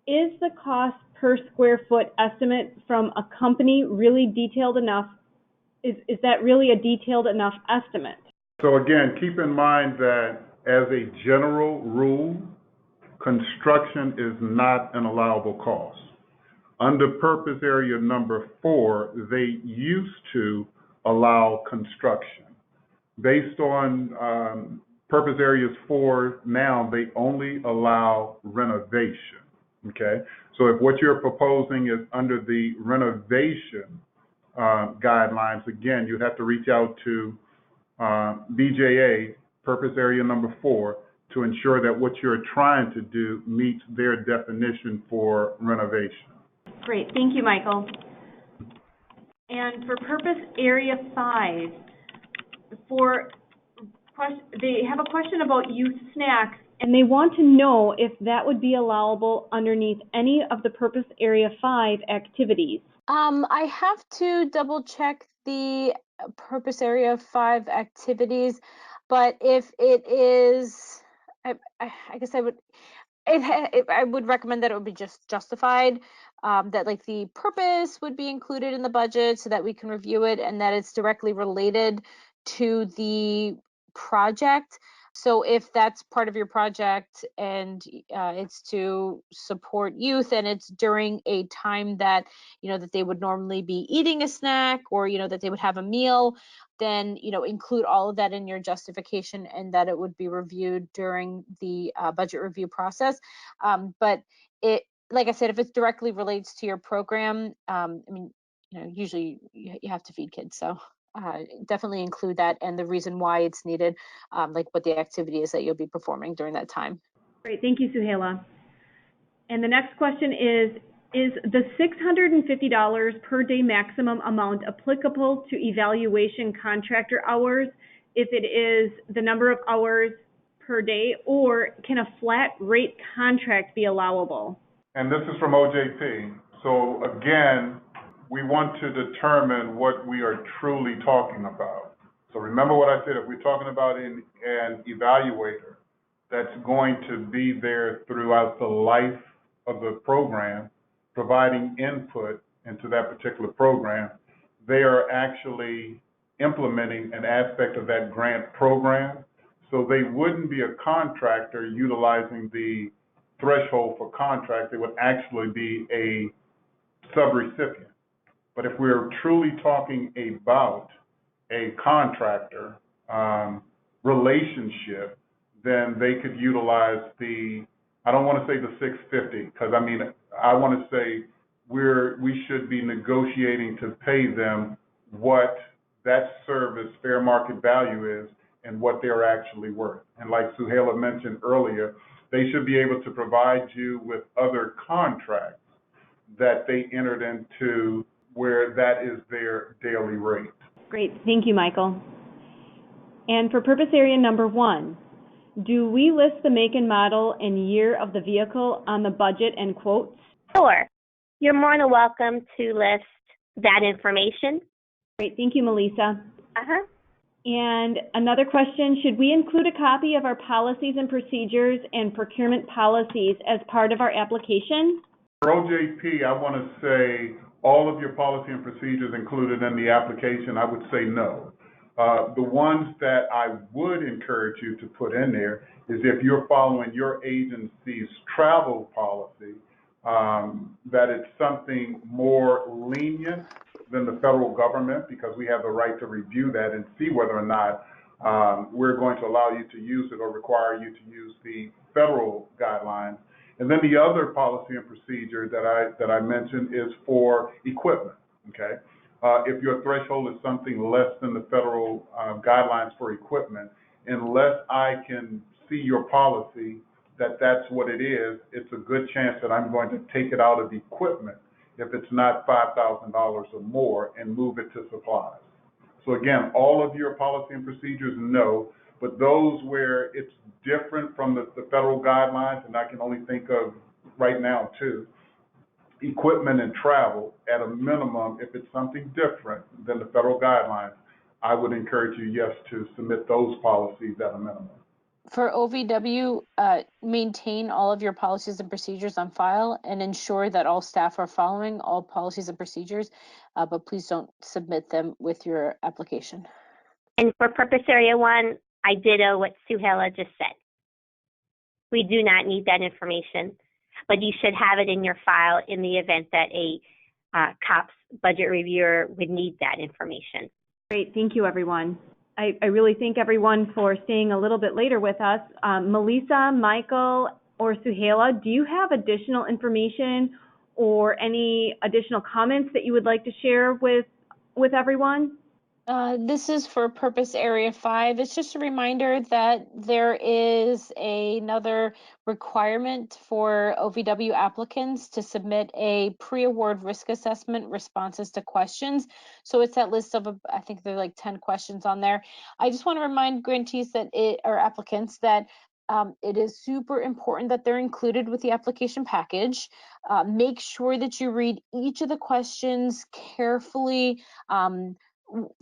Is the cost per square foot estimate from a company really detailed enough? Is that really a detailed enough estimate? So again, keep in mind that as a general rule, construction is not an allowable cost. Under Purpose Area Number 4, they used to allow construction. Based on Purpose Areas 4 now, they only allow renovation. Okay, so if what you're proposing is under the renovation guidelines, again, you'd have to reach out to BJA, Purpose Area Number 4, to ensure that what you're trying to do meets their definition for renovation. Great, thank you, Michael. And for purpose area 5, they have a question about youth snacks, and they want to know if that would be allowable underneath any of the purpose area 5 activities. I have to double check the purpose area 5 activities, but if it is, I guess I would recommend that it would be just justified, that like the purpose would be included in the budget so that we can review it and that it's directly related to the project. So if that's part of your project and it's to support youth and it's during a time that, that they would normally be eating a snack or, that they would have a meal, then, include all of that in your justification and that it would be reviewed during the budget review process. But like I said, if it directly relates to your program, usually you have to feed kids. So definitely include that and the reason why it's needed, like what the activity is that you'll be performing during that time. Great, thank you, Suhaila. And the next question is the $650 per day maximum amount applicable to evaluation contractor hours if it is the number of hours per day, or can a flat rate contract be allowable? And this is from OJP. So again, we want to determine what we are truly talking about. So remember what I said, if we're talking about an evaluator that's going to be there throughout the life of the program, providing input into that particular program, they are actually implementing an aspect of that grant program. So they wouldn't be a contractor utilizing the threshold for contract. They would actually be a subrecipient. But if we're truly talking about a contractor relationship, then they could utilize I don't want to say the 650, because I want to say we should be negotiating to pay them what that service fair market value is and what they're actually worth. And like Suhaila mentioned earlier, they should be able to provide you with other contracts that they entered into where that is their daily rate. Great, thank you, Michael. And for purpose area number 1, do we list the make and model and year of the vehicle on the budget and quotes? Sure. You're more than welcome to list that information. Great, thank you, Melissa. Uh-huh. And another question, should we include a copy of our policies and procedures and procurement policies as part of our application? For OJP, I want to say all of your policy and procedures included in the application, I would say no. The ones that I would encourage you to put in there is if you're following your agency's travel policy, that it's something more lenient than the federal government, because we have the right to review that and see whether or not we're going to allow you to use it or require you to use the federal guidelines. And then the other policy and procedure that I mentioned is for equipment, okay? If your threshold is something less than the federal guidelines for equipment, unless I can see your policy that that's what it is, it's a good chance that I'm going to take it out of equipment if it's not $5,000 or more and move it to supplies. So again, all of your policy and procedures, no, but those where it's different from the federal guidelines, and I can only think of right now two, equipment and travel, at a minimum, if it's something different than the federal guidelines, I would encourage you, yes, to submit those policies at a minimum. For OVW, maintain all of your policies and procedures on file and ensure that all staff are following all policies and procedures, but please don't submit them with your application. And for purpose area 1, I ditto what Suhaila just said. We do not need that information, but you should have it in your file in the event that a COPS budget reviewer would need that information. Great, thank you, everyone. I really thank everyone for staying a little bit later with us. Melissa, Michael, or Suhaila, do you have additional information or any additional comments that you would like to share with everyone? This is for Purpose Area 5. It's just a reminder that there is another requirement for OVW applicants to submit a pre-award risk assessment responses to questions. So it's that list of, I think there are like 10 questions on there. I just want to remind grantees that or applicants that it is super important that they're included with the application package. Make sure that you read each of the questions carefully.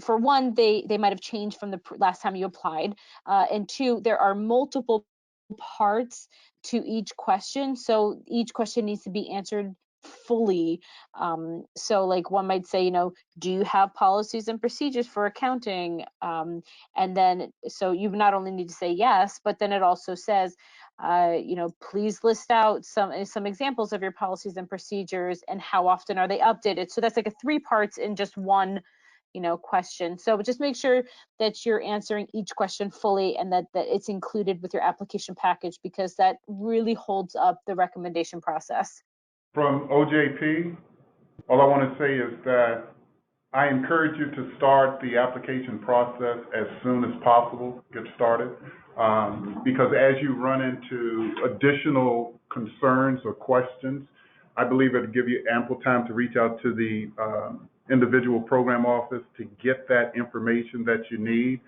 For one, they might have changed from the last time you applied, and two, there are multiple parts to each question, so each question needs to be answered fully. So like one might say, do you have policies and procedures for accounting? And then so you not only need to say yes, but then it also says, please list out some examples of your policies and procedures and how often are they updated. So that's like a 3 parts in just one question. So just make sure that you're answering each question fully and that it's included with your application package, because that really holds up the recommendation process. From OJP, all I want to say is that I encourage you to start the application process as soon as possible, get started, because as you run into additional concerns or questions, I believe it'll give you ample time to reach out to the individual program office to get that information that you need,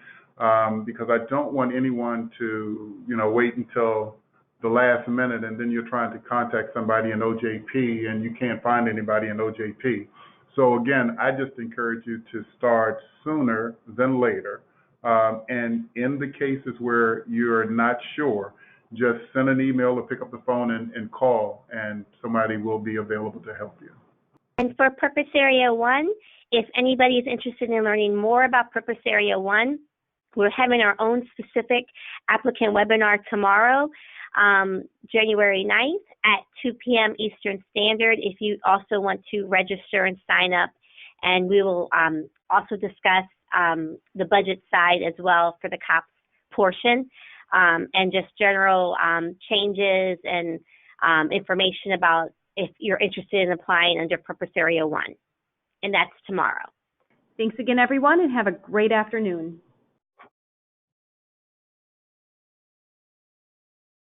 because I don't want anyone to, wait until the last minute and then you're trying to contact somebody in OJP and you can't find anybody in OJP. So again, I just encourage you to start sooner than later. And in the cases where you're not sure, just send an email or pick up the phone and call, and somebody will be available to help you. And for Purpose Area 1, if anybody is interested in learning more about Purpose Area 1, we're having our own specific applicant webinar tomorrow, January 9th at 2 p.m. Eastern Standard, if you also want to register and sign up. And we will also discuss the budget side as well for the COPS portion, and just general changes and information about if you're interested in applying under Purpose Area 1. And that's tomorrow. Thanks again, everyone, and have a great afternoon.